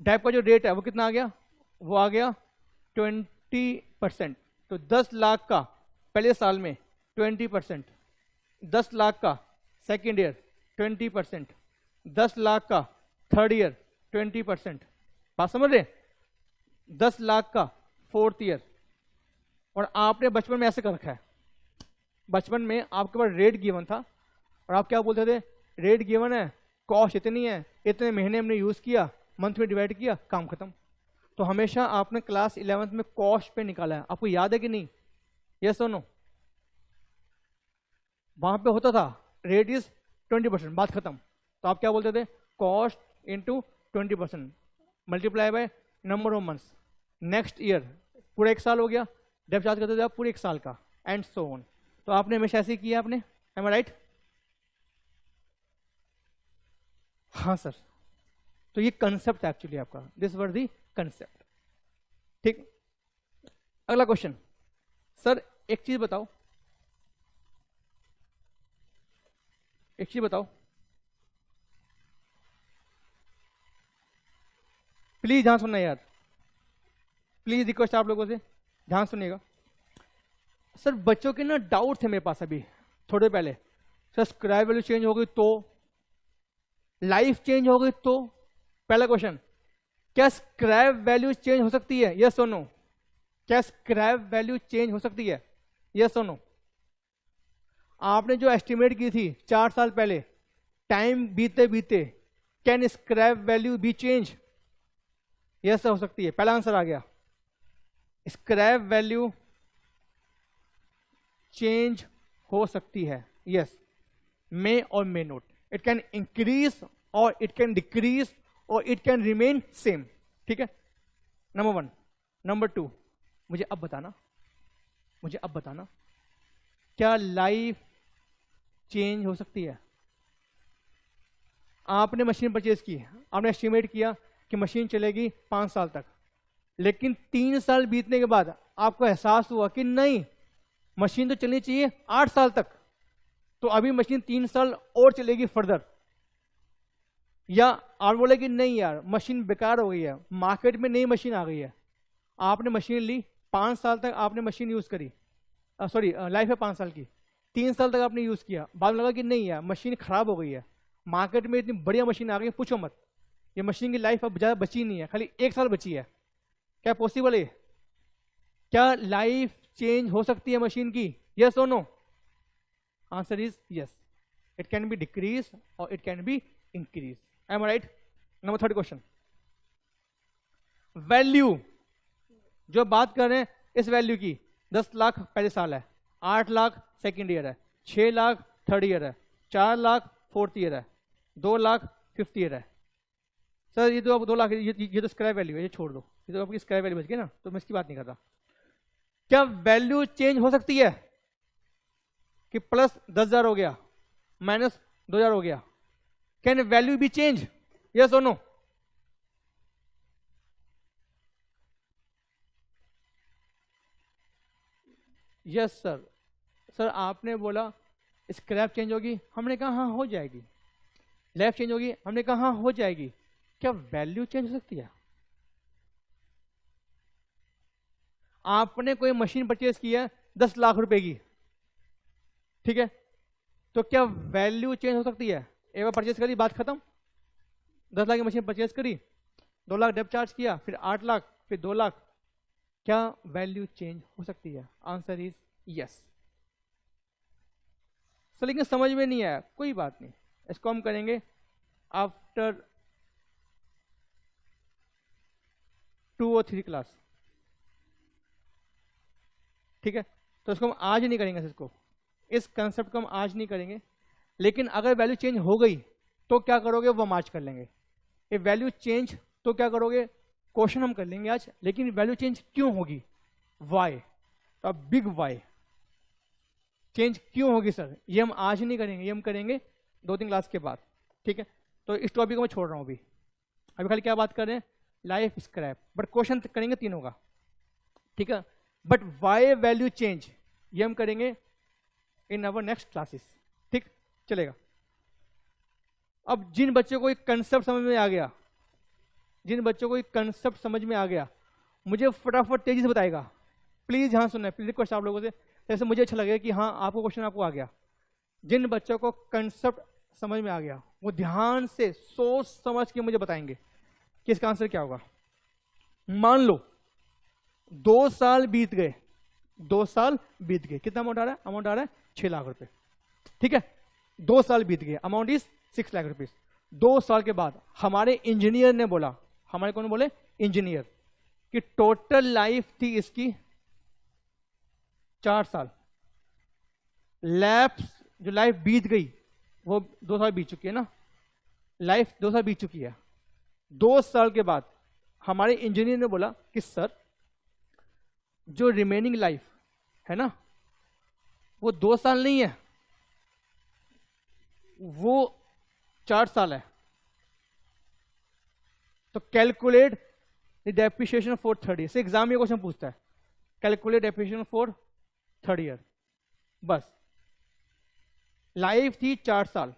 डेप का जो रेट है वो कितना आ गया? वो आ गया 20%। तो 10 लाख का पहले साल में 20%, 10 लाख का सेकेंड ईयर 20%, 10 लाख का थर्ड ईयर 20%। बात समझ रहे? 10 लाख का फोर्थ ईयर। और आपने बचपन में ऐसे कर रखा है, बचपन में आपके पास रेट गिवन था और आप क्या बोलते थे? रेट गिवन है, कॉस्ट इतनी है, इतने महीने हमने यूज किया, मंथ में डिवाइड किया, काम खत्म। तो हमेशा आपने क्लास 11th में कॉस्ट पे निकाला है, आपको याद है कि नहीं? यस और नो? वहां पे होता था रेट इज 20%, बात खत्म। तो आप क्या बोलते थे? Cost into 20% multiply by number of months, next year, पूरा 1 साल हो गया, डेप चार्ज करते थे आप पूरे 1 साल का, एंड सो ऑन। तो आपने हमेशा ऐसे किया आपने, एम आई राइट? हाँ सर। तो ये कंसेप्ट एक्चुअली आपका, दिस वर दी कंसेप्ट। ठीक, अगला क्वेश्चन। सर एक चीज बताओ, एक चीज बताओ प्लीज, ध्यान सुनना यार, प्लीज रिक्वेस्ट आप लोगों से ध्यान सुनिएगा। सर बच्चों के ना डाउट थे मेरे पास अभी थोड़े पहले, सर स्क्रैप वैल्यू चेंज हो गई तो, लाइफ चेंज हो गई तो। पहला क्वेश्चन, क्या स्क्रैप वैल्यू चेंज हो सकती है? यस और नो? क्या स्क्रैप वैल्यू चेंज हो सकती है? यस और नो? आपने जो एस्टिमेट की थी 4 साल पहले, टाइम बीते बीते, can scrap value B change? Yes हो सकती है, पहला आंसर आ गया। स्क्रैप वैल्यू चेंज हो सकती है, यस, मे और मे नोट। इट कैन इंक्रीज और it can decrease or it can remain same. ठीक है, नंबर 1। नंबर 2, मुझे अब बताना, मुझे अब बताना, क्या लाइफ चेंज हो सकती है? आपने मशीन परचेज की, आपने एस्टिमेट किया कि मशीन चलेगी 5 साल तक, लेकिन 3 साल बीतने के बाद आपको एहसास हुआ कि नहीं, मशीन तो चलनी चाहिए 8 साल तक, तो अभी मशीन 3 साल और चलेगी फर्दर। या आप बोले कि नहीं यार मशीन बेकार हो गई है, मार्केट में नई मशीन आ गई है, आपने मशीन ली, 5 साल तक आपने मशीन यूज करी, सॉरी लाइफ है 5 साल की, 3 साल तक आपने यूज किया, बाद में लगा कि नहीं यार मशीन खराब हो गई है, मार्केट में इतनी बढ़िया मशीन आ गई है, पूछो मत, ये मशीन की लाइफ अब ज्यादा बची नहीं है, खाली 1 साल बची है। क्या पॉसिबल है? क्या लाइफ चेंज हो सकती है मशीन की? यस और no? Answer is yes, it can be decrease or it can be increase. Am right? Number third question, value जो बात कर रहे हैं इस वैल्यू की, 10 लाख पहले साल है, 8 लाख सेकेंड ईयर है, 6 लाख थर्ड ईयर है, 4 लाख फोर्थ ईयर है, 2 लाख फिफ्थ ईयर है। सर ये तो अब 2 लाख ये तो स्क्रैप वैल्यू है, ये छोड़ दो, ये तो आपकी स्क्रैप वैल्यू बच गई ना, तो मैं इसकी बात नहीं कर रहा। क्या वैल्यू चेंज हो सकती है कि प्लस 10,000 हो गया, माइनस 2,000 हो गया? Can value B change? Yes और नो? Yes sir. सर आपने बोला स्क्रैप चेंज होगी, हमने कहा हाँ हो जाएगी। लेफ्ट चेंज होगी, हमने कहा हाँ हो जाएगी। क्या वैल्यू चेंज हो सकती है? आपने कोई मशीन परचेज की है 10 लाख रुपए की, ठीक है, तो क्या वैल्यू चेंज हो सकती है? एक बार परचेज करी, बात खत्म। 10 लाख की मशीन परचेज करी, 2 लाख डेप चार्ज किया, फिर 8 लाख, फिर 2 लाख, क्या वैल्यू चेंज हो सकती है? Answer is yes. सर लेकिन समझ में नहीं आया, कोई बात नहीं, इसको हम करेंगे आफ्टर 2 और 3 क्लास, ठीक है? तो इसको हम आज नहीं करेंगे, इसको, इस कंसेप्ट को हम आज नहीं करेंगे, लेकिन अगर वैल्यू चेंज हो गई तो क्या करोगे वो हम आज कर लेंगे। ये वैल्यू चेंज तो क्या करोगे, क्वेश्चन हम कर लेंगे आज, लेकिन वैल्यू चेंज क्यों होगी, वाई, तो बिग वाई, चेंज क्यों होगी सर, ये हम आज नहीं करेंगे, ये हम करेंगे 2-3 क्लास के बाद, ठीक है? तो इस टॉपिक को मैं छोड़ रहा हूं अभी खाली क्या बात कर रहे हैं, लाइफ स्क्रैप, बट क्वेश्चन करेंगे तीनों का, ठीक है? बट वाई वैल्यू चेंज ये हम करेंगे इन अवर नेक्स्ट क्लासेस, ठीक चलेगा? अब जिन बच्चों को एक कंसेप्ट समझ में आ गया, जिन बच्चों को एक कंसेप्ट समझ में आ गया, मुझे फटाफट तेजी से बताएगा, प्लीज। हाँ सुनना, प्लीज रिक्वेस्ट आप लोगों से, जैसे मुझे अच्छा लगेगा कि हाँ आपको क्वेश्चन आपको आ गया। जिन बच्चों को कंसेप्ट समझ में आ गया वो ध्यान से सोच समझ के मुझे बताएंगे कि इसका आंसर क्या होगा। मान लो 2 साल बीत गए, 2 साल बीत गए, कितना अमाउंट आ रहा है? अमाउंट आ रहा है 6 लाख रुपए, ठीक है? 2 साल बीत गए, अमाउंट इज 6 लाख रुपीज। 2 साल के बाद हमारे इंजीनियर ने बोला, हमारे कौन बोले? इंजीनियर, कि टोटल लाइफ थी इसकी 4 साल, लैप्स जो लाइफ बीत गई वो 2 साल बीत चुकी है ना, लाइफ 2 साल बीत चुकी है। 2 साल के बाद हमारे इंजीनियर ने बोला कि सर जो रिमेनिंग लाइफ है ना वो 2 साल नहीं है, वो 4 साल है, तो calculate the depreciation for third year. से एग्जाम में क्वेश्चन पूछता है, calculate depreciation for third year. बस लाइफ थी 4 साल,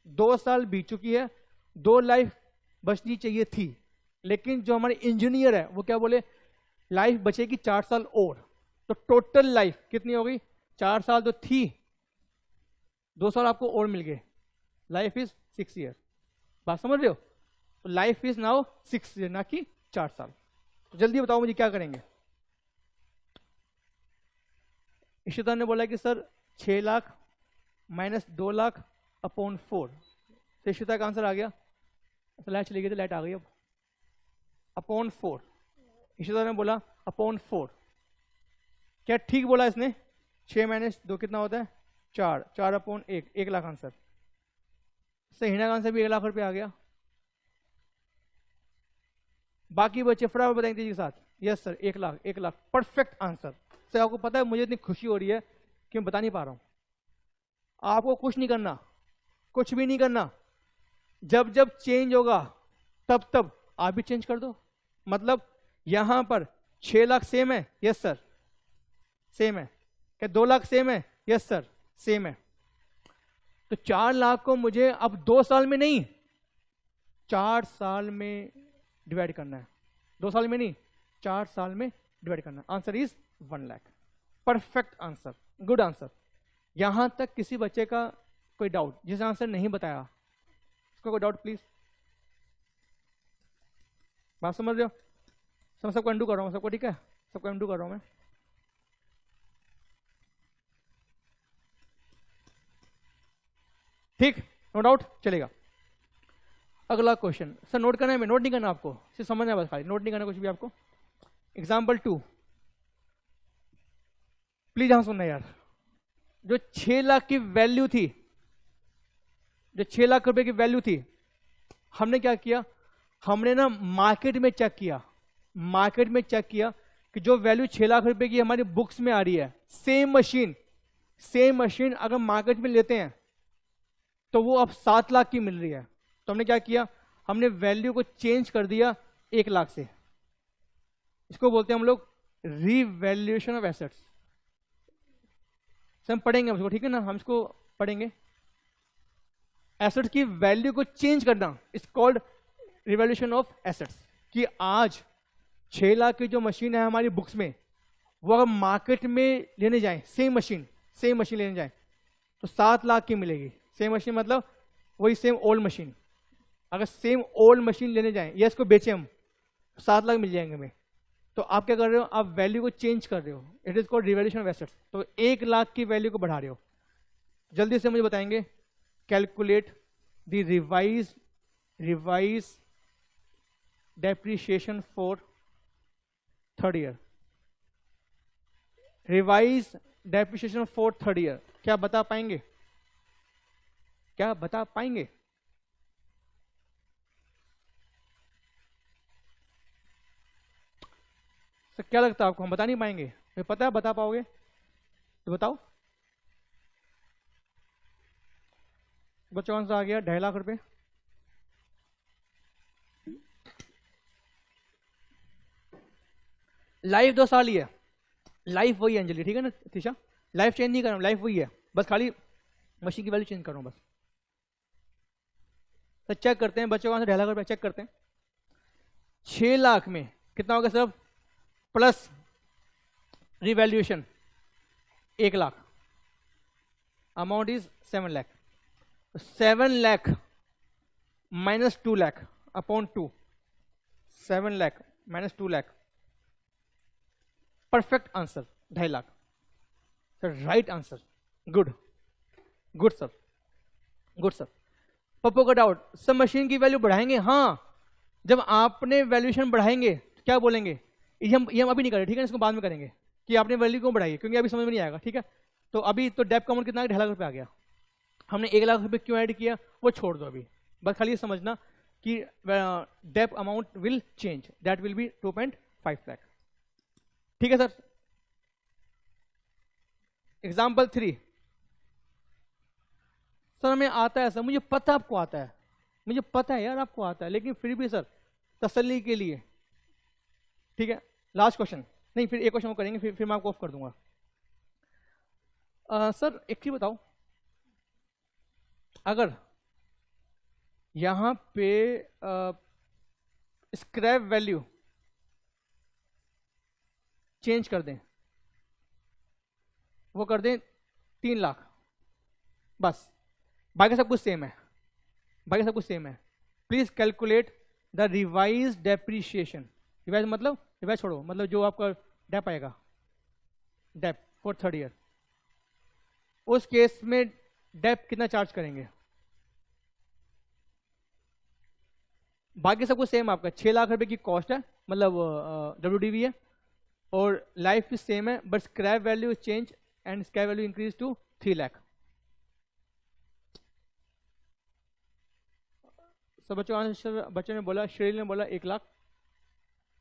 2 साल बीत चुकी है, 2 लाइफ बचनी चाहिए थी, लेकिन जो हमारे इंजीनियर है वो क्या बोले, लाइफ बचेगी 4 साल और, तो टोटल लाइफ कितनी हो गई? 4 साल तो थी, 2 साल आपको और मिल गए, लाइफ इज 6 ईयर। बात समझ रहे हो? तो लाइफ इज नाउ 6 ईयर, ना कि 4 साल। तो जल्दी बताओ मुझे क्या करेंगे। इशिता ने बोला कि sir 6 lakh minus 2 lakh upon 4, तो इशिता का आंसर आ गया। तो लाइट चली गई थी, लाइट आ गई अब। अपॉन 4, इशिता ने बोला अपॉन 4, क्या ठीक बोला इसने? 6 माइनस 2 कितना होता है? 4, 4 अपॉन 1, 1 लाख आंसर। सही, हिना का आंसर भी 1 लाख रुपए आ गया। बाकी बच्चे फटाफट बताएंगे तेजी के साथ। Yes sir, 1 lakh, 1 lakh, perfect answer. Sir आपको पता है मुझे इतनी खुशी हो रही है कि मैं बता नहीं पा रहा हूं। आपको कुछ नहीं करना, कुछ भी नहीं करना, जब जब चेंज होगा तब तब आप भी चेंज कर दो। मतलब यहां पर 6 लाख सेम है, यस सर सेम है। क्या 2 लाख सेम है? यस सर सेम है। तो 4 लाख को मुझे अब 2 साल में नहीं 4 साल में डिवाइड करना है। 2 साल में नहीं 4 साल में डिवाइड करना है। Answer is 1 lakh. Perfect answer, good answer. यहां तक किसी बच्चे का कोई डाउट, जिसे आंसर नहीं बताया उसका कोई डाउट प्लीज? बात समझ रहे हो? सबको अंडू कर रहा हूं, सबको ठीक है, सबको अंडू कर रहा हूं मैं। ठीक, नो डाउट, चलेगा। अगला क्वेश्चन, सर नोट करना है, मैं नोट नहीं करना आपको, सिर्फ समझना है बस, खाली नोट नहीं करना कुछ भी आपको। एग्जाम्पल 2, प्लीज यहां सुनना यार। जो 6 लाख की वैल्यू थी, जो 6 लाख रुपए की वैल्यू थी, हमने क्या किया, हमने ना मार्केट में चेक किया, मार्केट में चेक किया कि जो वैल्यू 6 लाख रुपए की हमारी बुक्स में आ रही है, सेम मशीन अगर मार्केट में लेते हैं तो वो अब 7 लाख की मिल रही है। तो हमने क्या किया, हमने वैल्यू को चेंज कर दिया 1 लाख से। इसको बोलते हैं हम लोग रीवैल्यूएशन ऑफ एसेट्स। हम पढ़ेंगे उसको, ठीक है ना, हम इसको पढ़ेंगे। एसेट्स की वैल्यू को चेंज करना is called revaluation of assets. कि आज 6 लाख की जो मशीन है हमारी बुक्स में, वो अगर मार्केट में लेने जाए, सेम मशीन लेने जाए तो 7 लाख की मिलेगी। सेम मशीन मतलब वही सेम ओल्ड मशीन, अगर सेम ओल्ड मशीन लेने जाए या इसको बेचे हम, 7 लाख मिल जाएंगे हमें। तो आप क्या कर रहे हो, आप वैल्यू को चेंज कर रहे हो, it is called revaluation of assets. तो 1 लाख की वैल्यू को बढ़ा रहे हो। जल्दी से मुझे बताएंगे, calculate the revise depreciation for third year. Revise depreciation for third year, क्या बता पाएंगे, क्या बता पाएंगे? सर क्या लगता है आपको, हम बता नहीं पाएंगे? मुझे पता है बता पाओगे, तो बताओ। बच्चों कौन सा आ गया, 2.5 लाख रुपए। लाइफ 2 साल ही है, लाइफ वही है अंजलि, ठीक है ना तीशा, लाइफ चेंज नहीं कर रहा हूं, लाइफ वही है, बस खाली मशीन की वैल्यू चेंज कर रहा हूं बस। तो चेक करते हैं बच्चों का 2.5 लाख रुपए, चेक करते हैं 6 लाख में कितना होगा sir, plus revaluation 1 lakh, amount is 7 lakh. 7 lakh minus 2 lakh upon 2, 7 lakh minus 2 lakh, perfect answer 2.5 lakh. Sir right answer, good sir, good sir. Pappu का डाउट, सब मशीन की वैल्यू बढ़ाएंगे? हाँ, जब आपने वैल्यूएशन बढ़ाएंगे तो क्या बोलेंगे, ये हम अभी नहीं करें, ठीक है, इसको बाद में करेंगे कि आपने वैल्यू क्यों बढ़ाई, क्योंकि अभी समझ में नहीं आएगा, ठीक है। तो अभी तो डेप का अमाउंट कितना, 2.5 लाख रुपए आ गया, हमने 1 लाख रुपए क्यों ऐड किया वो छोड़ दो अभी, बस खाली ये समझना कि dep amount will change, that will be 2.5 lakh, ठीक है सर। एग्जाम्पल 3, सर हमें आता है सर, मुझे पता आपको आता है, मुझे पता है यार आपको आता है, लेकिन फिर भी सर तसल्ली के लिए, ठीक है, लास्ट क्वेश्चन, नहीं फिर एक क्वेश्चन वो करेंगे, फिर मैं आपको ऑफ कर दूंगा। सर एक चीज बताओ, अगर यहां पे स्क्रैप वैल्यू चेंज कर दें, वो कर दें 3 लाख बस, बाकी सब कुछ सेम है, बाकी सब कुछ सेम है। Please calculate the revise depreciation. Revise मतलब, रिवाइज छोड़ो, मतलब जो आपका डेप आएगा, डेप फॉर थर्ड ईयर, उस केस में डेप कितना चार्ज करेंगे? बाकी सब कुछ सेम, आपका 6 लाख रुपए की कॉस्ट है, मतलब WDV है, और लाइफ सेम है, but scrap value change and scrap value increase to 3 lakh. सब बच्चों ने बोला, श्रेय ने बोला 1 लाख,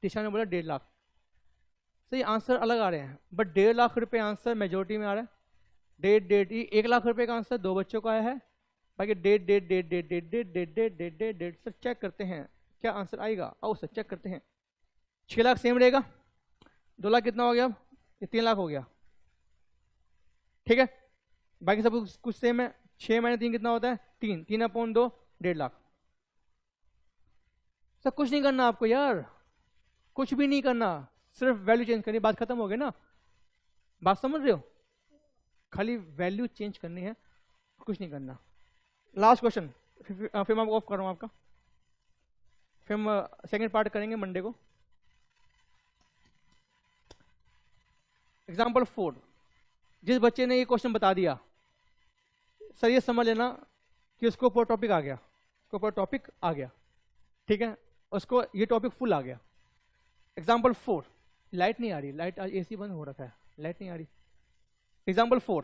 टिशा ने बोला 1.5 लाख। सही आंसर अलग आ रहे हैं, बट 1.5 लाख रुपए आंसर मेजोरिटी में आ रहा है। 1.5 लाख रुपए का आंसर 2 बच्चों का आया है, बाकी 1.5 सर चेक करते हैं क्या आंसर आएगा, आओ सर चेक करते हैं। 6 लाख सेम रहेगा, 2 लाख कितना हो गया, ये 3 लाख हो गया, ठीक है, बाकी सब कुछ सेम है। 6 माइनस 3 कितना होता है, 3, 3 अपॉन 2, 1.5 लाख। सर कुछ नहीं करना आपको यार, कुछ भी नहीं करना, सिर्फ वैल्यू चेंज करनी, बात खत्म हो गई ना, बात समझ रहे हो, खाली वैल्यू चेंज करनी है, कुछ नहीं करना। लास्ट क्वेश्चन, फिर मैं ऑफ कर रहा हूं आपका, फिर हम सेकेंड पार्ट करेंगे मंडे को। एग्जाम्पल 4, जिस बच्चे ने ये क्वेश्चन बता दिया, सर ये समझ लेना कि उसको ऊपर टॉपिक आ गया, उसको ऊपर टॉपिक आ गया, ठीक है, उसको ये टॉपिक फुल आ गया। एग्जाम्पल 4, लाइट नहीं आ रही, लाइट आज एसी बंद हो रखा है, लाइट नहीं आ रही। एग्जाम्पल 4,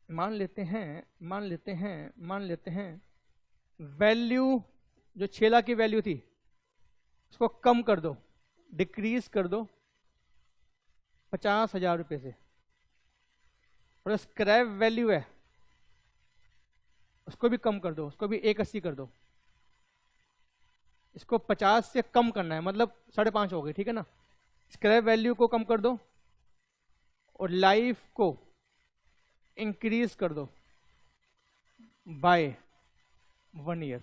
मान लेते हैं वैल्यू जो 6 लाख की वैल्यू थी उसको कम कर दो, डिक्रीज कर दो 50,000 रुपए से, और स्क्रैप वैल्यू है उसको भी कम कर दो, उसको भी 180 कर दो। इसको 50 से कम करना है, मतलब 5.5 हो गई, ठीक है ना। स्क्रैप वैल्यू को कम कर दो और लाइफ को इंक्रीज कर दो बाय 1 ईयर।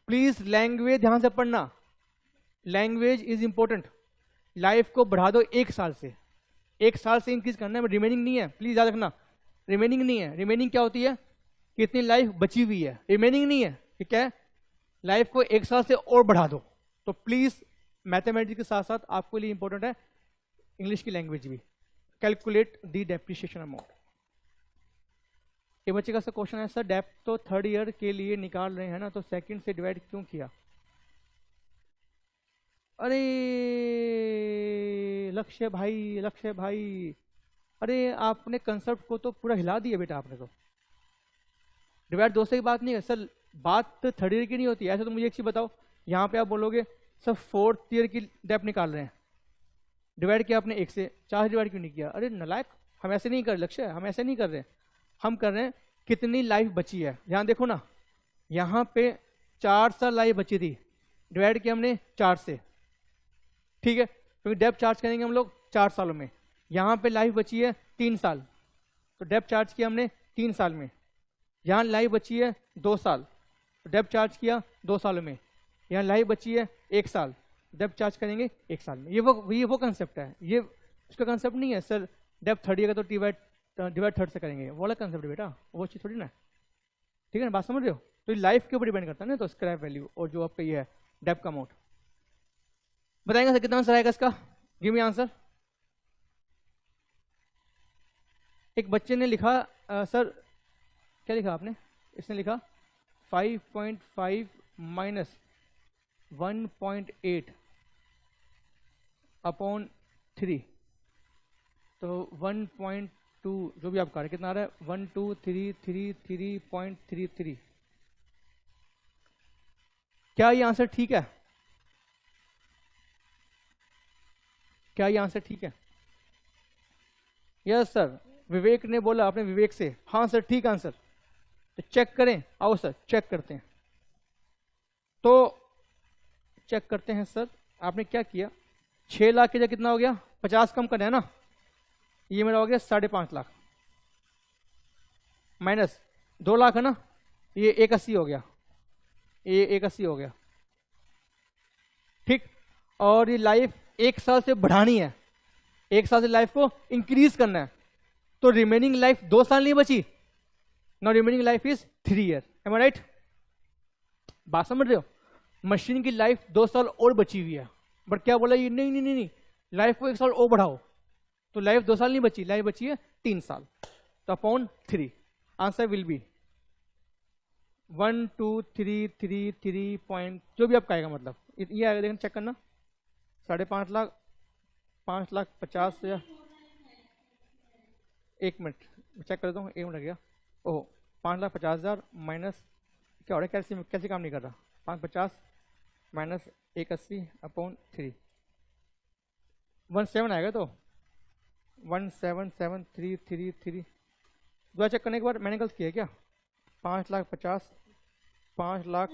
प्लीज लैंग्वेज ध्यान से पढ़ना, लैंग्वेज इज इंपॉर्टेंट। लाइफ को बढ़ा दो 1 साल से, 1 साल से इंक्रीज करना है, रिमेनिंग नहीं है, प्लीज याद रखना, रिमेनिंग नहीं है। रिमेनिंग क्या होती है, कितनी लाइफ बची हुई है, रिमेनिंग नहीं है, ठीक है। लाइफ को 1 साल से और बढ़ा दो। तो प्लीज मैथमेटिक्स के साथ साथ आपके लिए इंपॉर्टेंट है इंग्लिश की लैंग्वेज भी। Calculate the depreciation amount. ये बच्चे का सा क्वेश्चन है, सर डेप तो 3rd ईयर के लिए निकाल रहे हैं ना, तो सेकंड से डिवाइड क्यों किया? अरे लक्ष्य भाई, अरे आपने कंसेप्ट को तो पूरा हिला दिया बेटा आपने तो। डिवाइड 2 से की बात नहीं है सर, बात तो 3rd ईयर की नहीं होती। ऐसे तो मुझे एक चीज बताओ, यहाँ पे आप बोलोगे सर 4th ईयर की डेप निकाल रहे हैं, डिवाइड किया आपने 1 से, 4 डिवाइड क्यों नहीं किया? अरे नालायक, हम ऐसे नहीं कर लक्ष्य, हम ऐसे नहीं कर रहे, हम कर रहे हैं कितनी लाइफ बची है। यहाँ देखो ना, यहाँ पे 4 साल लाइफ बची थी, डिवाइड किया हमने 4 से, ठीक है, क्योंकि डेप चार्ज करेंगे हम लोग 4 सालों में। यहाँ पे लाइफ बची है 3 साल, तो डेप चार्ज किया हमने 3 साल में। यहाँ लाइफ बची है 2 साल, तो डेप चार्ज किया 2 सालों में। यहाँ लाइफ बची है 1 साल, डेप चार्ज करेंगे 1 साल में। ये वो कंसेप्ट है, ये उसका कंसेप्ट नहीं है सर डेप 3rd ईयर का तो डिवाइड 3rd से करेंगे, वो वाला कंसेप्ट बेटा, वो चीज़ थोड़ी ना, ठीक है ना, बात समझ रहे हो। तो लाइफ के ऊपर डिपेंड करता है ना, तो स्क्रैप वैल्यू और जो आपका ये है डेप का अमाउंट। बताएंगे सर कितना आंसर आएगा इसका? Give me answer. एक बच्चे ने लिखा सर क्या लिखा आपने? इसने लिखा 5.5 माइनस 1.8 अपॉन 3, तो 1.2 जो भी आप कर रहे कितना आ रहा है 1233.33। क्या ये आंसर ठीक है? क्या ये आंसर ठीक है? यस सर, विवेक ने बोला, आपने विवेक से, हाँ सर ठीक आंसर। तो चेक करें, आओ सर चेक करते हैं। तो चेक करते हैं सर, आपने क्या किया, 6 लाख की जगह कितना हो गया, 50 कम करना है ना, ये मेरा हो गया 5.5 लाख, माइनस 2 लाख है ना, ये 180 हो गया, ये 180 हो गया, ठीक। और ये लाइफ 1 साल से बढ़ानी है, 1 साल से लाइफ को इंक्रीज करना है, तो रिमेनिंग लाइफ 2 साल नहीं बची, now remaining life is 3 year. Am I right? बात समझ रहे हो? मशीन की लाइफ 2 साल और बची हुई है, बट क्या बोला ये, नहीं नहीं नहीं नहीं, लाइफ को 1 साल और बढ़ाओ, तो लाइफ 2 साल नहीं बची, लाइफ बची है 3 साल, तो upon 3। Answer will B 1233 point जो भी आपका आएगा, मतलब ये आएगा, देखना चेक करना, 5.5 लाख, 5,50,000। 1 मिनट चेक कर देता हूँ, 1 मिनट लग गया। ओह, 5,50,000 माइनस क्या हो रहा है, कैसे काम नहीं कर रहा, 550 माइनस 180 अपॉन 3, 17 आएगा, तो 177,333। दो चेक करने के बाद मैंने गलत किया क्या, 5,50,000, 5 लाख,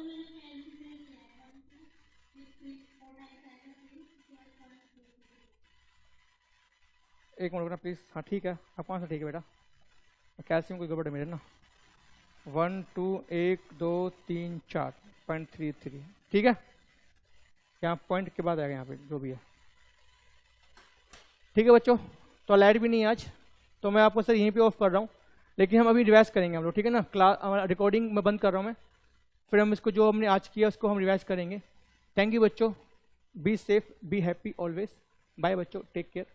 एक मिनट रुकना प्लीज, हाँ ठीक है, हाँ 5 ठीक है बेटा, कैल्शियम कोई गड़बड़ है मेरे ना, 1 2 1 2 3 4.33, ठीक है, यहाँ पॉइंट के बाद आएगा यहाँ पे जो भी है, ठीक है बच्चों। तो लाइट भी नहीं है आज, तो मैं आपको सर यहीं पे ऑफ कर रहा हूँ, लेकिन हम अभी रिवाइज करेंगे हम लोग, ठीक है ना। क्लास रिकॉर्डिंग में बंद कर रहा हूँ मैं, फिर हम इसको जो हमने आज किया उसको हम रिवाइज करेंगे। थैंक यू बच्चों, be safe, be happy always, bye बच्चों, टेक केयर।